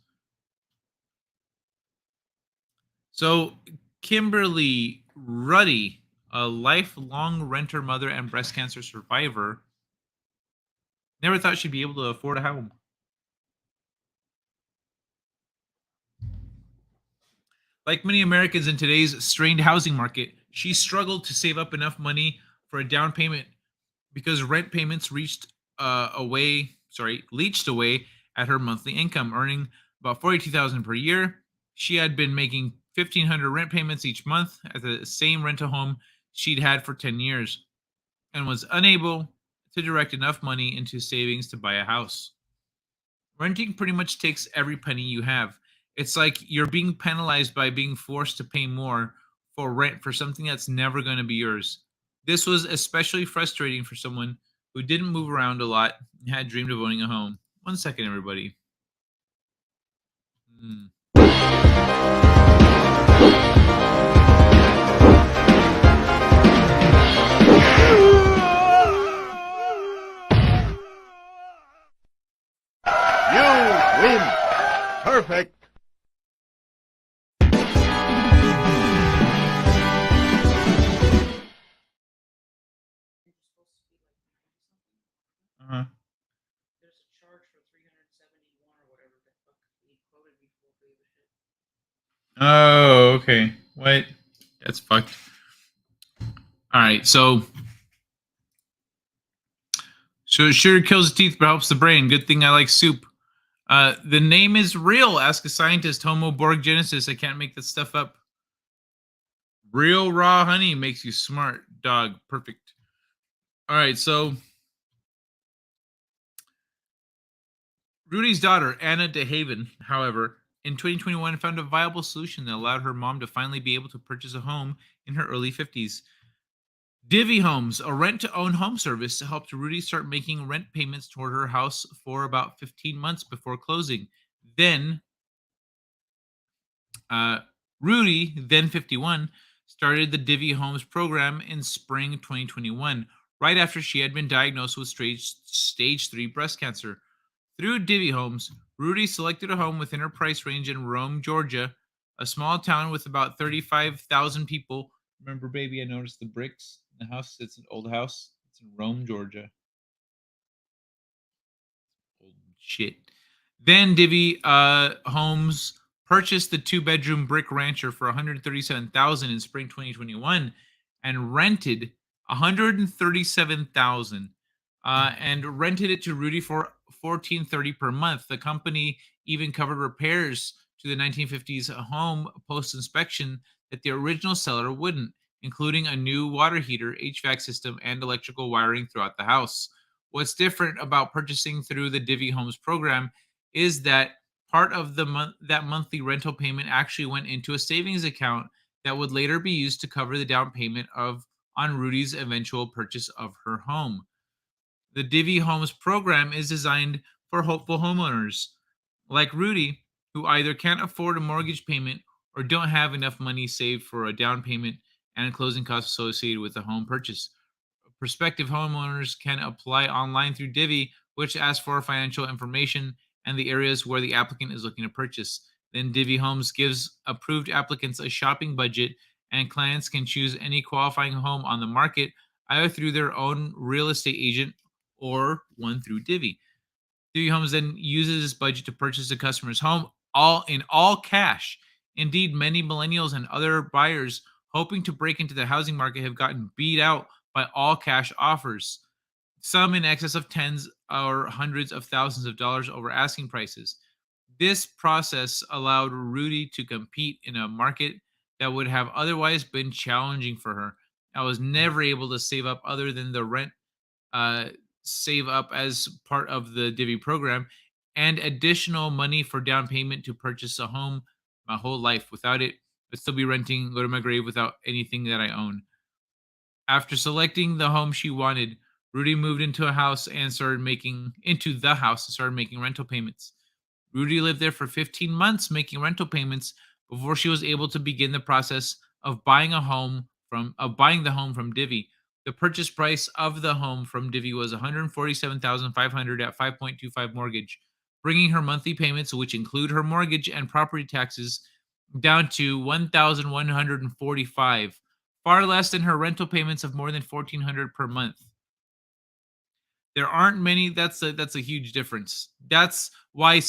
So Kimberly Ruddy, a lifelong renter mother and breast cancer survivor, never thought she'd be able to afford a home. Like many Americans in today's strained housing market, she struggled to save up enough money for a down payment because rent payments leached away at her monthly income, earning about $42,000 per year. She had been making $1,500 rent payments each month at the same rental home she'd had for 10 years and was unable to direct enough money into savings to buy a house. Renting pretty much takes every penny you have. It's like you're being penalized by being forced to pay more for rent for something that's never going to be yours. This was especially frustrating for someone who didn't move around a lot and had dreamed of owning a home. 1 second, everybody. You win. Perfect. Uh-huh. There's a charge for 371 or whatever the fuck he quoted before for the shit. Oh, okay. What? That's fucked. All right, so it sure kills the teeth but helps the brain. Good thing I like soup. The name is real. Ask a scientist. Homo Borg Genesis. I can't make that stuff up. Real raw honey makes you smart. Dog. Perfect. All right, so Rudy's daughter, Anna DeHaven, however, in 2021 found a viable solution that allowed her mom to finally be able to purchase a home in her early 50s. Divvy Homes, a rent-to-own home service, helped Rudy start making rent payments toward her house for about 15 months before closing. Then, Rudy, then 51, started the Divvy Homes program in spring 2021, right after she had been diagnosed with stage 3 breast cancer. Through Divvy Homes, Rudy selected a home within her price range in Rome, Georgia, a small town with about 35,000 people. Remember, baby, I noticed the bricks in the house. It's an old house. It's in Rome, Georgia. Old shit. Then Divvy Homes purchased the 2-bedroom brick rancher for $137,000 in spring 2021 and rented $137,000 and rented it to Rudy for $1,430 per month. The company even covered repairs to the 1950s home post inspection that the original seller wouldn't, including a new water heater, HVAC system, and electrical wiring throughout the house. What's different about purchasing through the Divvy Homes program is that part of that monthly rental payment actually went into a savings account that would later be used to cover the down payment on Rudy's eventual purchase of her home. The Divvy Homes program is designed for hopeful homeowners like Rudy, who either can't afford a mortgage payment or don't have enough money saved for a down payment and closing costs associated with a home purchase. Prospective homeowners can apply online through Divvy, which asks for financial information and the areas where the applicant is looking to purchase. Then Divvy Homes gives approved applicants a shopping budget, and clients can choose any qualifying home on the market either through their own real estate agent or one through Divvy. Divvy Homes then uses this budget to purchase the customer's home all cash. Indeed, many millennials and other buyers hoping to break into the housing market have gotten beat out by all cash offers, some in excess of tens or hundreds of thousands of dollars over asking prices. This process allowed Rudy to compete in a market that would have otherwise been challenging for her. I was never able to save up other than the rent, save up as part of the Divvy program, and additional money for down payment to purchase a home my whole life. Without it, I'd still be renting, go to my grave without anything that I own. After selecting the home she wanted, Rudy moved into the house and started making rental payments. Rudy lived there for 15 months making rental payments before she was able to begin the process of buying the home from Divvy. The purchase price of the home from Divvy was $147,500 at 5.25 mortgage, bringing her monthly payments, which include her mortgage and property taxes, down to $1,145, far less than her rental payments of more than $1,400 per month. There aren't many. That's a huge difference. That's why a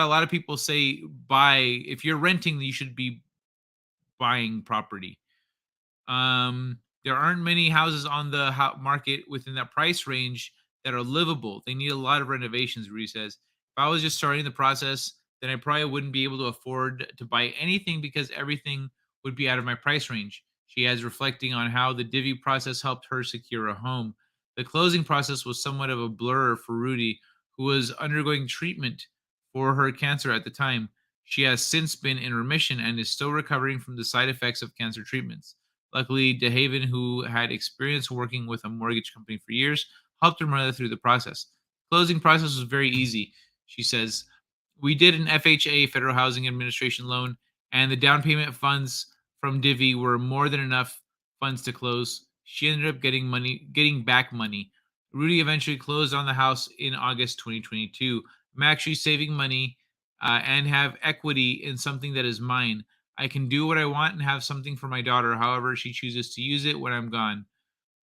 lot of people say if you're renting, you should be buying property. There aren't many houses on the market within that price range that are livable. They need a lot of renovations, Rudy says. If I was just starting the process, then I probably wouldn't be able to afford to buy anything because everything would be out of my price range. She adds, reflecting on how the Divvy process helped her secure a home. The closing process was somewhat of a blur for Rudy, who was undergoing treatment for her cancer at the time. She has since been in remission and is still recovering from the side effects of cancer treatments. Luckily, DeHaven, who had experience working with a mortgage company for years, helped her mother through the process. Closing process was very easy, she says. We did an FHA, Federal Housing Administration loan, and the down payment funds from Divvy were more than enough funds to close. She ended up getting back money. Rudy eventually closed on the house in August 2022. I'm actually saving money and have equity in something that is mine. I can do what I want and have something for my daughter, however she chooses to use it when I'm gone.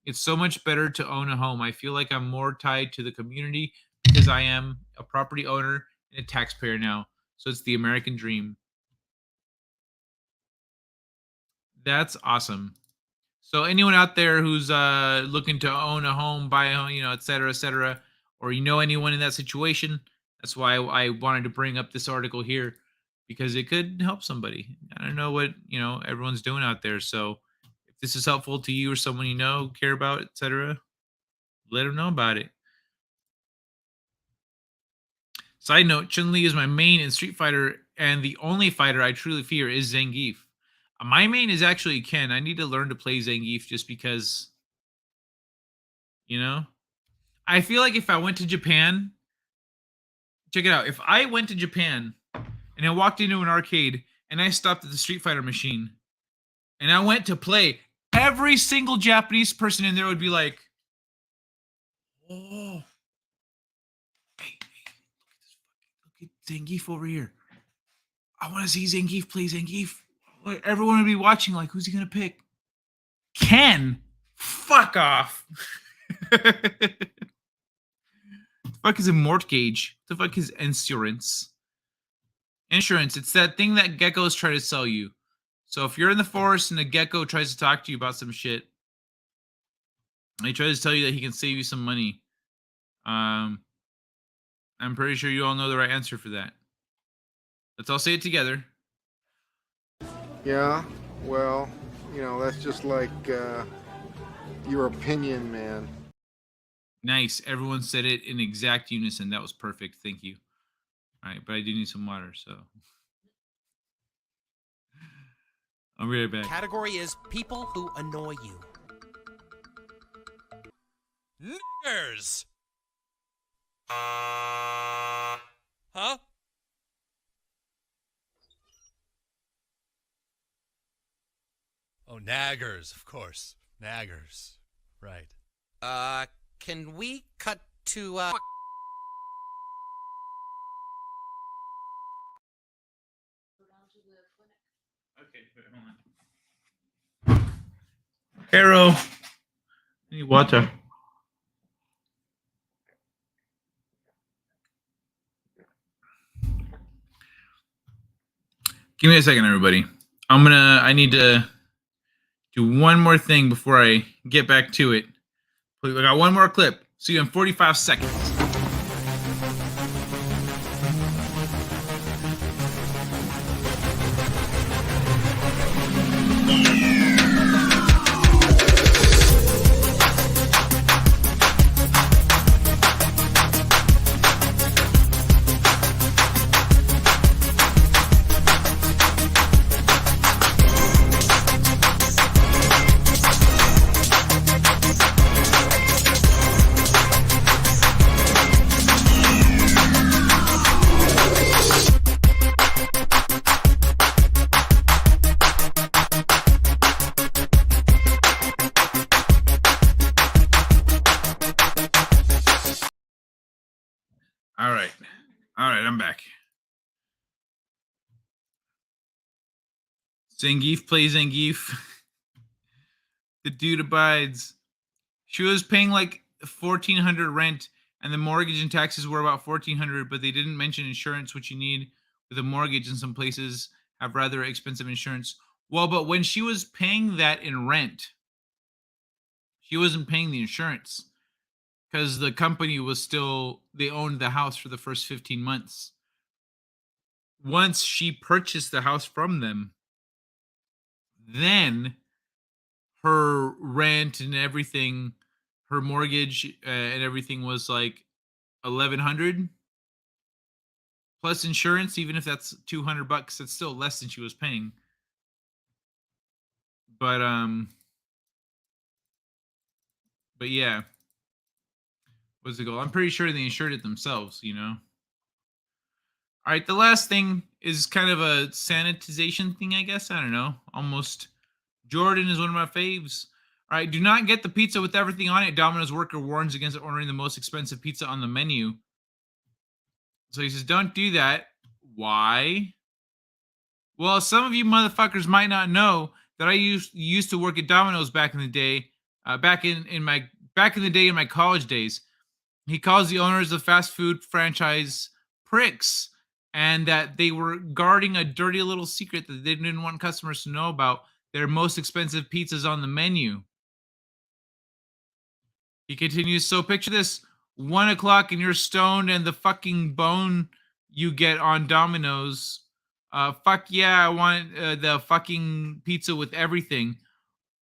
It's so much better to own a home. I feel like I'm more tied to the community because I am a property owner and a taxpayer now. So it's the American dream. That's awesome. So anyone out there who's looking to own a home, buy a home, et cetera, or anyone in that situation, that's why I wanted to bring up this article here, because it could help somebody. I don't know what everyone's doing out there. So if this is helpful to you or someone care about, etc., let them know about it. Side note: Chun-Li is my main in Street Fighter, and the only fighter I truly fear is Zangief. My main is actually Ken. I need to learn to play Zangief just because, I feel like if I went to Japan, check it out. If I went to Japan and I walked into an arcade and I stopped at the Street Fighter machine and I went to play, every single Japanese person in there would be like, "Oh, hey, look at Zangief over here. I want to see Zangief play Zangief. Like, everyone would be watching, like, who's he going to pick? Ken? Fuck off. The fuck is a mortgage? The fuck is insurance? Insurance, it's that thing that geckos try to sell you. So if you're in the forest and a gecko tries to talk to you about some shit, he tries to tell you that he can save you some money. I'm pretty sure you all know the right answer for that. Let's all say it together. Yeah, well, you know, that's just like your opinion, man. Nice. Everyone said it in exact unison. That was perfect. Thank you. All right, but I do need some water, so I'll be right back. Category is people who annoy you. Niggers! Huh? Oh, naggers, of course. Naggers. Right. Can we cut to, Okay, wait, hold on. Arrow. I need water. Give me a second, everybody. I need to do one more thing before I get back to it. I got one more clip. See you in 45 seconds. All right, I'm back. Zangief plays Zangief. The dude abides. She was paying like $1,400 rent, and the mortgage and taxes were about $1,400, but they didn't mention insurance, which you need with a mortgage. In some places have rather expensive insurance. Well, but when she was paying that in rent, she wasn't paying the insurance because the company was still, they owned the house for the first 15 months. Once she purchased the house from them, then her rent and everything, her mortgage and everything was like $1,100 plus insurance. Even if that's $200, that's still less than she was paying. But yeah, what's the goal? I'm pretty sure they insured it themselves, you know. All right, the last thing is kind of a sanitization thing, I guess. I don't know. Almost. Jordan is one of my faves. All right, do not get the pizza with everything on it. Domino's worker warns against ordering the most expensive pizza on the menu. So he says, don't do that. Why? Well, some of you motherfuckers might not know that I used to work at Domino's back in the day. Back in the day in my college days. He calls the owners of fast food franchise pricks, and that they were guarding a dirty little secret that they didn't want customers to know about. Their most expensive pizzas on the menu. He continues, so picture this, 1 o'clock and you're stoned and the fucking bone you get on Domino's. Fuck yeah, I want the fucking pizza with everything.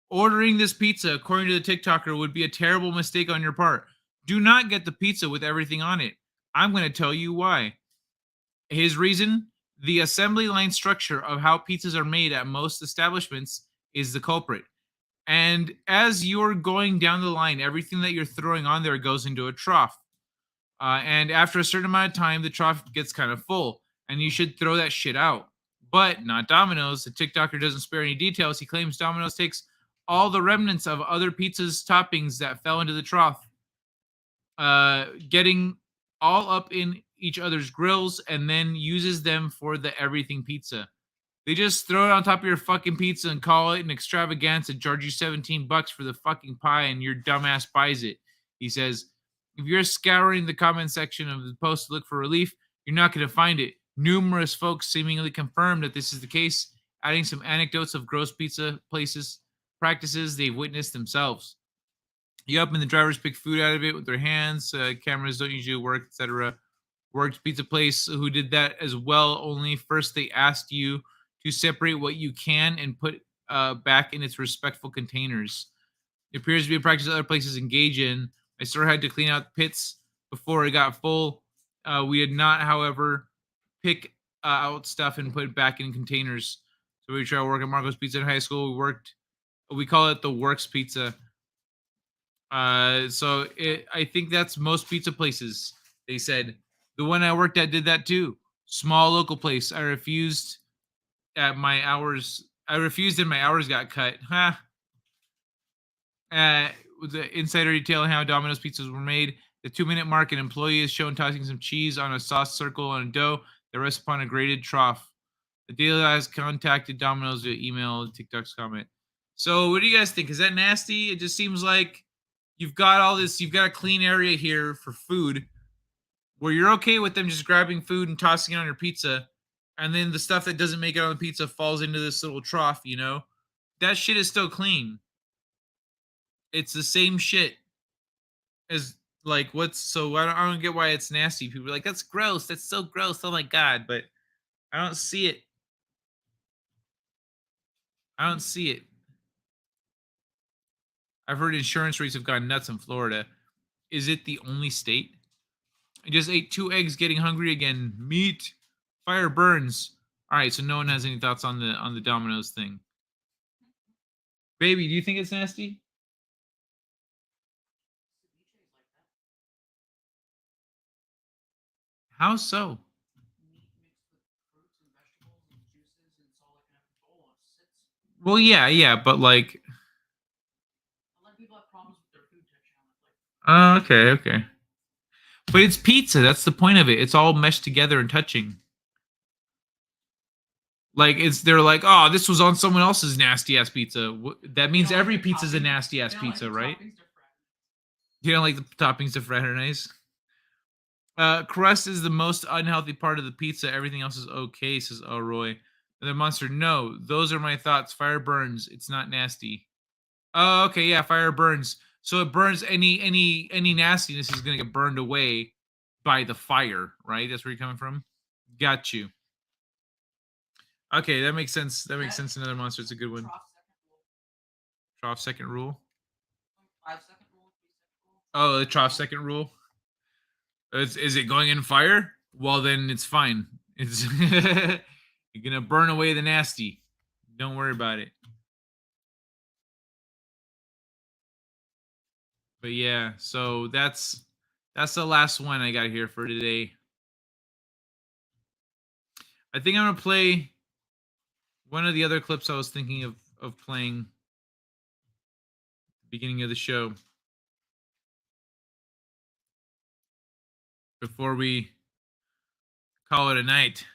Ordering this pizza, according to the TikToker, would be a terrible mistake on your part. Do not get the pizza with everything on it. I'm going to tell you why. His reason? The assembly line structure of how pizzas are made at most establishments is the culprit. And as you're going down the line, everything that you're throwing on there goes into a trough. And after a certain amount of time, the trough gets kind of full, and you should throw that shit out. But not Domino's. The TikToker doesn't spare any details. He claims Domino's takes all the remnants of other pizzas' toppings that fell into the trough, getting all up in each other's grills and then uses them for the everything pizza. They just throw it on top of your fucking pizza and call it an extravaganza, charge you $17 for the fucking pie, and your dumbass buys it. He says, if you're scouring the comment section of the post to look for relief, you're not going to find it. Numerous folks seemingly confirm that this is the case, adding some anecdotes of gross pizza practices they've witnessed themselves. Yup, and the drivers pick food out of it with their hands. Cameras don't usually work, etc. Worked pizza place who did that as well. Only first they asked you to separate what you can and put back in its respectful containers. It appears to be a practice other places engage in. I still had to clean out pits before it got full. We did not, however, pick out stuff and put it back in containers. So we tried to work at Marco's Pizza in high school. We call it the Works Pizza. I think that's most pizza places. They said the one I worked at did that too. Small local place. I refused and my hours got cut. The insider detail how Domino's pizzas were made. The 2-minute mark, an employee is shown tossing some cheese on a sauce circle on a dough that rests upon a grated trough. The Daily has contacted Domino's via email, TikTok's comment. So what do you guys think? Is that nasty? It just seems like you've got a clean area here for food where you're okay with them just grabbing food and tossing it on your pizza, and then the stuff that doesn't make it on the pizza falls into this little trough, you know? That shit is still clean. It's the same shit as, like, I don't get why it's nasty. People are like, that's gross. That's so gross. Oh my God. But I don't see it. I've heard insurance rates have gone nuts in Florida. Is it the only state? I just ate 2 eggs, getting hungry again. Meat. Fire burns. All right, so no one has any thoughts on the Domino's thing. Baby, do you think it's nasty? How so? Well, yeah, but like. Oh, okay. But it's pizza. That's the point of it. It's all meshed together and touching. Like they're like, oh, this was on someone else's nasty ass pizza. That means every pizza's a nasty ass pizza, right? You don't like the toppings to fraternize? Crust is the most unhealthy part of the pizza. Everything else is okay, says Roy. The monster, no, those are my thoughts. Fire burns. It's not nasty. Oh, okay, yeah, fire burns. So it burns any nastiness is gonna get burned away by the fire, right? That's where you're coming from. Got you. Okay, that makes sense. That makes sense. Another monster. It's a good one. Trough second rule. 5-second rule. Oh, the trough second rule. Is it going in fire? Well, then it's fine. It's you're gonna burn away the nasty. Don't worry about it. But yeah, so that's the last one I got here for today. I think I'm gonna play one of the other clips I was thinking of playing at the beginning of the show before we call it a night.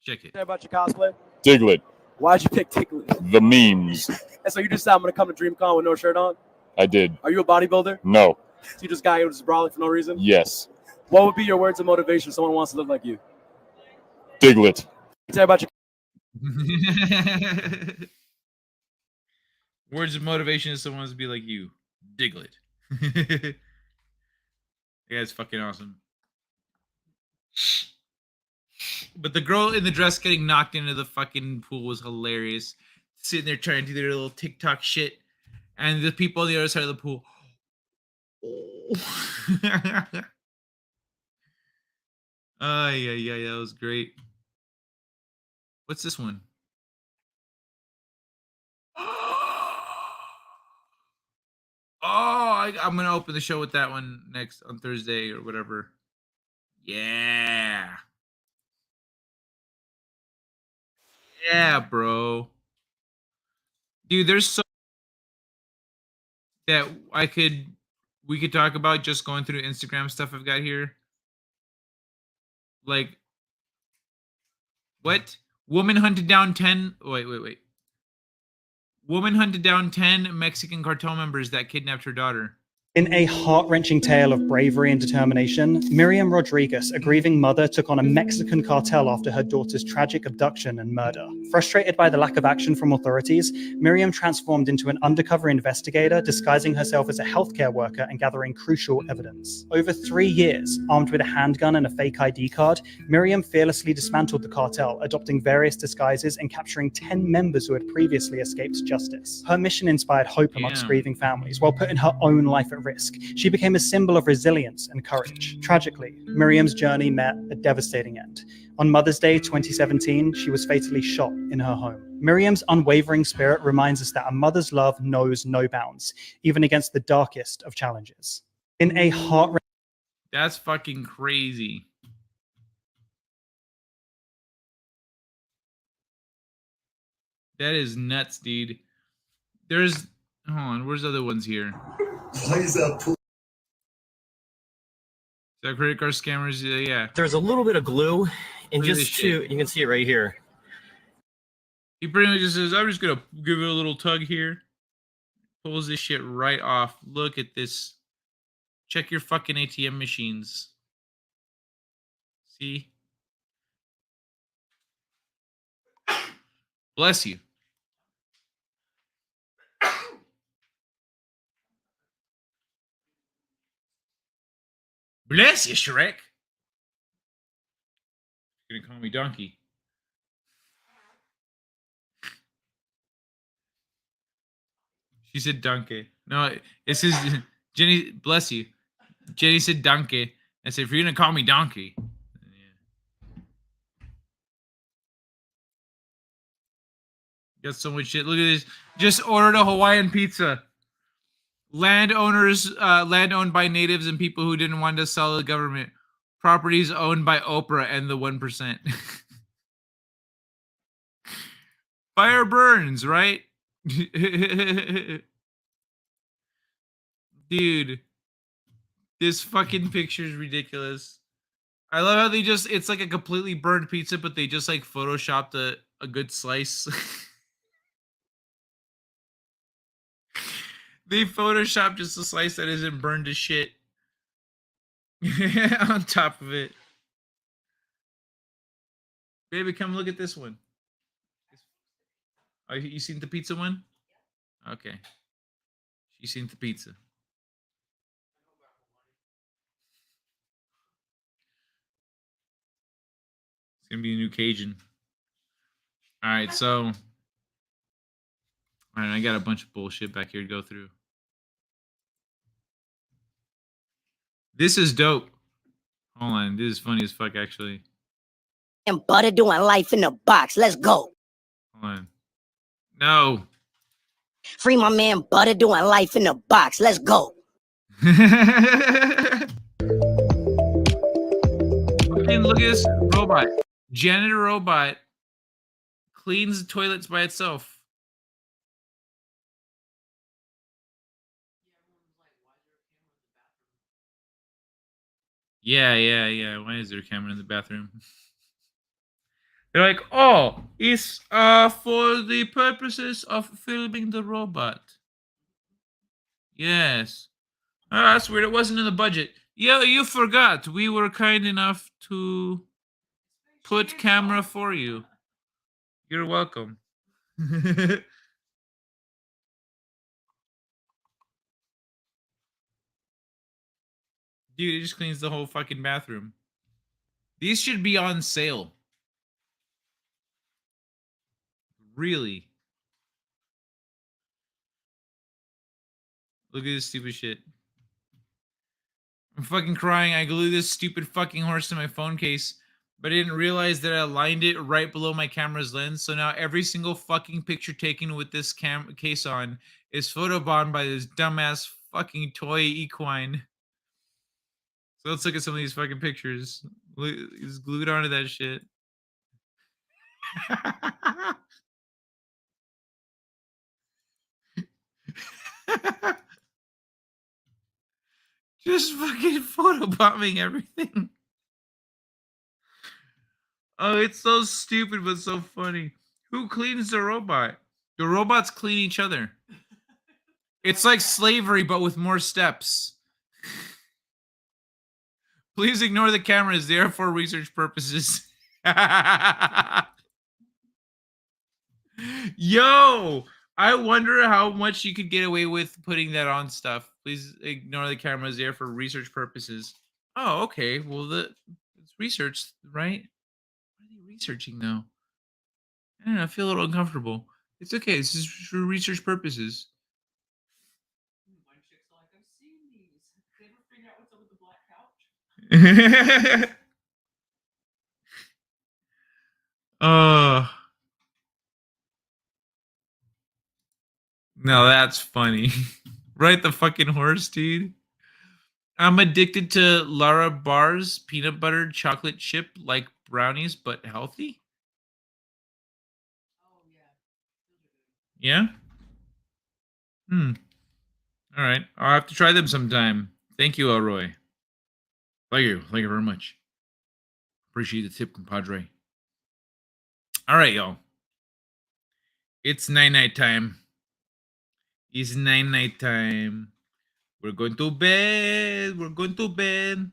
Check it. About your cosplay? Diglett. Why'd you pick Diglett? The memes. And so you just said I'm gonna come to DreamCon with no shirt on? I did. Are you a bodybuilder? No. So you just got here just brawling for no reason? Yes. What would be your words of motivation if someone wants to look like you? Diglett. Tell about your Words of motivation if someone wants to be like you. Diglett. Yeah, it's fucking awesome. But the girl in the dress getting knocked into the fucking pool was hilarious. Sitting there trying to do their little TikTok shit. And the people on the other side of the pool. Yeah, that was great. What's this one? I'm gonna open the show with that one next on Thursday or whatever. Yeah, bro. Dude, there's so that I could we could talk about just going through Instagram stuff I've got here. Like, what? Woman hunted down 10. Wait. Woman hunted down 10 Mexican cartel members that kidnapped her daughter. In a heart-wrenching tale of bravery and determination, Miriam Rodriguez, a grieving mother, took on a Mexican cartel after her daughter's tragic abduction and murder. Frustrated by the lack of action from authorities, Miriam transformed into an undercover investigator, disguising herself as a healthcare worker and gathering crucial evidence. Over 3 years, armed with a handgun and a fake ID card, Miriam fearlessly dismantled the cartel, adopting various disguises and capturing 10 members who had previously escaped justice. Her mission inspired hope amongst grieving families, while putting her own life at risk. She became a symbol of resilience and courage. Tragically, Miriam's journey met a devastating end. On Mother's Day 2017, she was fatally shot in her home. Miriam's unwavering spirit reminds us that a mother's love knows no bounds, even against the darkest of challenges. In a heart... That's fucking crazy. That is nuts, dude. There's... Hold on, where's the other ones here? Why is that pool? The credit card scammers, yeah. There's a little bit of glue, and Look at this just to, shit. you can see it right here. He pretty much just says, I'm just gonna give it a little tug here. Pulls this shit right off. Look at this. Check your fucking ATM machines. See? Bless you. Bless you, Shrek. You're gonna call me Donkey. She said donkey. No, it says Jenny. Bless you. Jenny said donkey. I said, if you're gonna call me Donkey. Yeah. Got so much shit. Look at this. Just ordered a Hawaiian pizza. Land owned by natives and people who didn't want to sell the government. Properties owned by Oprah and the 1%. Fire burns, right? Dude, this fucking picture is ridiculous. I love how they just, it's like a completely burned pizza, but they just like photoshopped a good slice. They photoshopped just a slice that isn't burned to shit on top of it. Baby, come look at this one. Oh, you seen the pizza one? Okay. She seen the pizza. It's gonna be a new Cajun. All right, so. All right, I got a bunch of bullshit back here to go through. This is dope. Hold on, this is funny as fuck, actually. And Butter doing life in the box. Let's go. Hold on. No. Free my man Butter doing life in the box. Let's go. Fucking look at this robot. Janitor robot cleans toilets by itself. Yeah. Why is there a camera in the bathroom? They're like, oh, it's for the purposes of filming the robot. Yes. Oh, that's weird. It wasn't in the budget. Yeah, you forgot. We were kind enough to put camera for you. You're welcome. Dude, it just cleans the whole fucking bathroom. These should be on sale. Really. Look at this stupid shit. I'm fucking crying. I glued this stupid fucking horse to my phone case, but I didn't realize that I aligned it right below my camera's lens. So now every single fucking picture taken with this case on is photobombed by this dumbass fucking toy equine. So let's look at some of these fucking pictures. Look, it's glued onto that shit. Just fucking photobombing everything. Oh, it's so stupid but so funny. Who cleans the robot? The robots clean each other. It's like slavery but with more steps. Please ignore the cameras. They are for research purposes. Yo, I wonder how much you could get away with putting that on stuff. Please ignore the cameras there for research purposes. Oh, okay. Well, it's research, right? What are they researching though? I don't know. I feel a little uncomfortable. It's okay. This is for research purposes. One chick's like, I've seen these. Did you ever figure out what's up with the black couch? No, that's funny. Right, the fucking horse, dude. I'm addicted to Lara bars, peanut butter chocolate chip like brownies, but healthy. Yeah? All right. I'll have to try them sometime. Thank you, Elroy. Thank you. Thank you very much. Appreciate the tip, compadre. All right, y'all. It's night time. It's night time. We're going to bed. We're going to bed.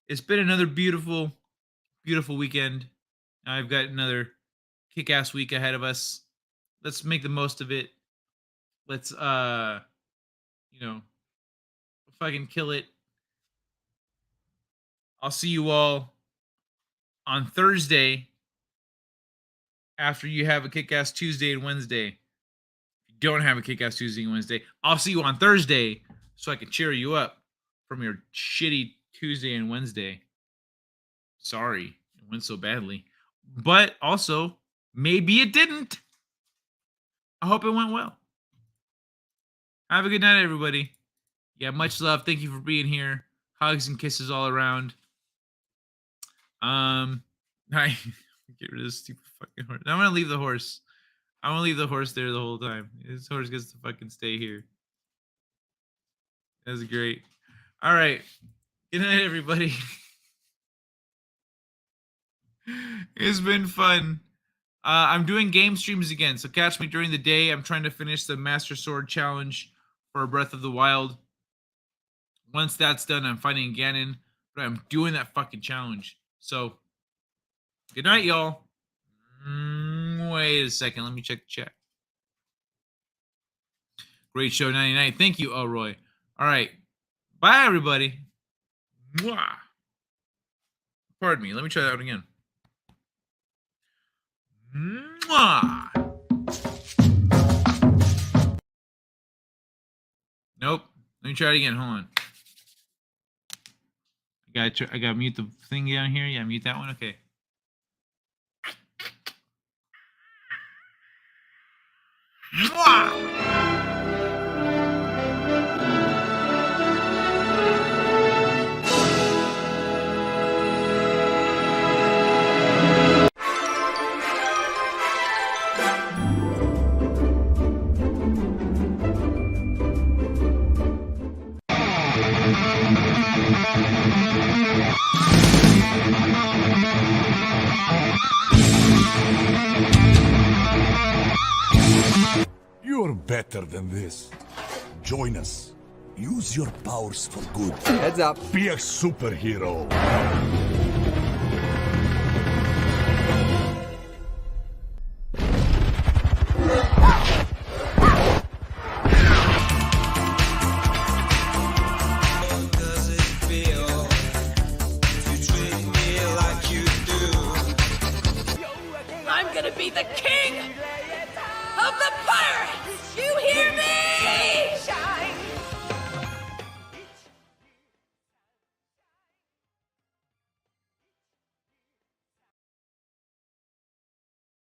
It's been another beautiful, beautiful weekend. I've got another kick-ass week ahead of us. Let's make the most of it. Let's, fucking kill it. I'll see you all on Thursday after you have a kick-ass Tuesday and Wednesday. If you don't have a kick-ass Tuesday and Wednesday, I'll see you on Thursday so I can cheer you up from your shitty Tuesday and Wednesday. Sorry, it went so badly. But also, maybe it didn't. I hope it went well. Have a good night, everybody. Yeah, much love. Thank you for being here. Hugs and kisses all around. Get rid of this stupid fucking horse. I'm gonna leave the horse. I'm gonna leave the horse there the whole time. This horse gets to fucking stay here. That's great. All right. Good night, everybody. It's been fun. I'm doing game streams again, so catch me during the day. I'm trying to finish the Master Sword Challenge for Breath of the Wild. Once that's done, I'm fighting Ganon, but I'm doing that fucking challenge. So, good night, y'all. Wait a second. Let me check the chat. Great show, 99. Thank you, Elroy. All right. Bye, everybody. Mwah. Pardon me. Let me try that out again. Mwah. Nope. Let me try it again. Hold on. I gotta mute the thing down here. Yeah, mute that one. Okay. Mwah. You're better than this. Join us. Use your powers for good. Heads up. Be a superhero. I'm gonna be the king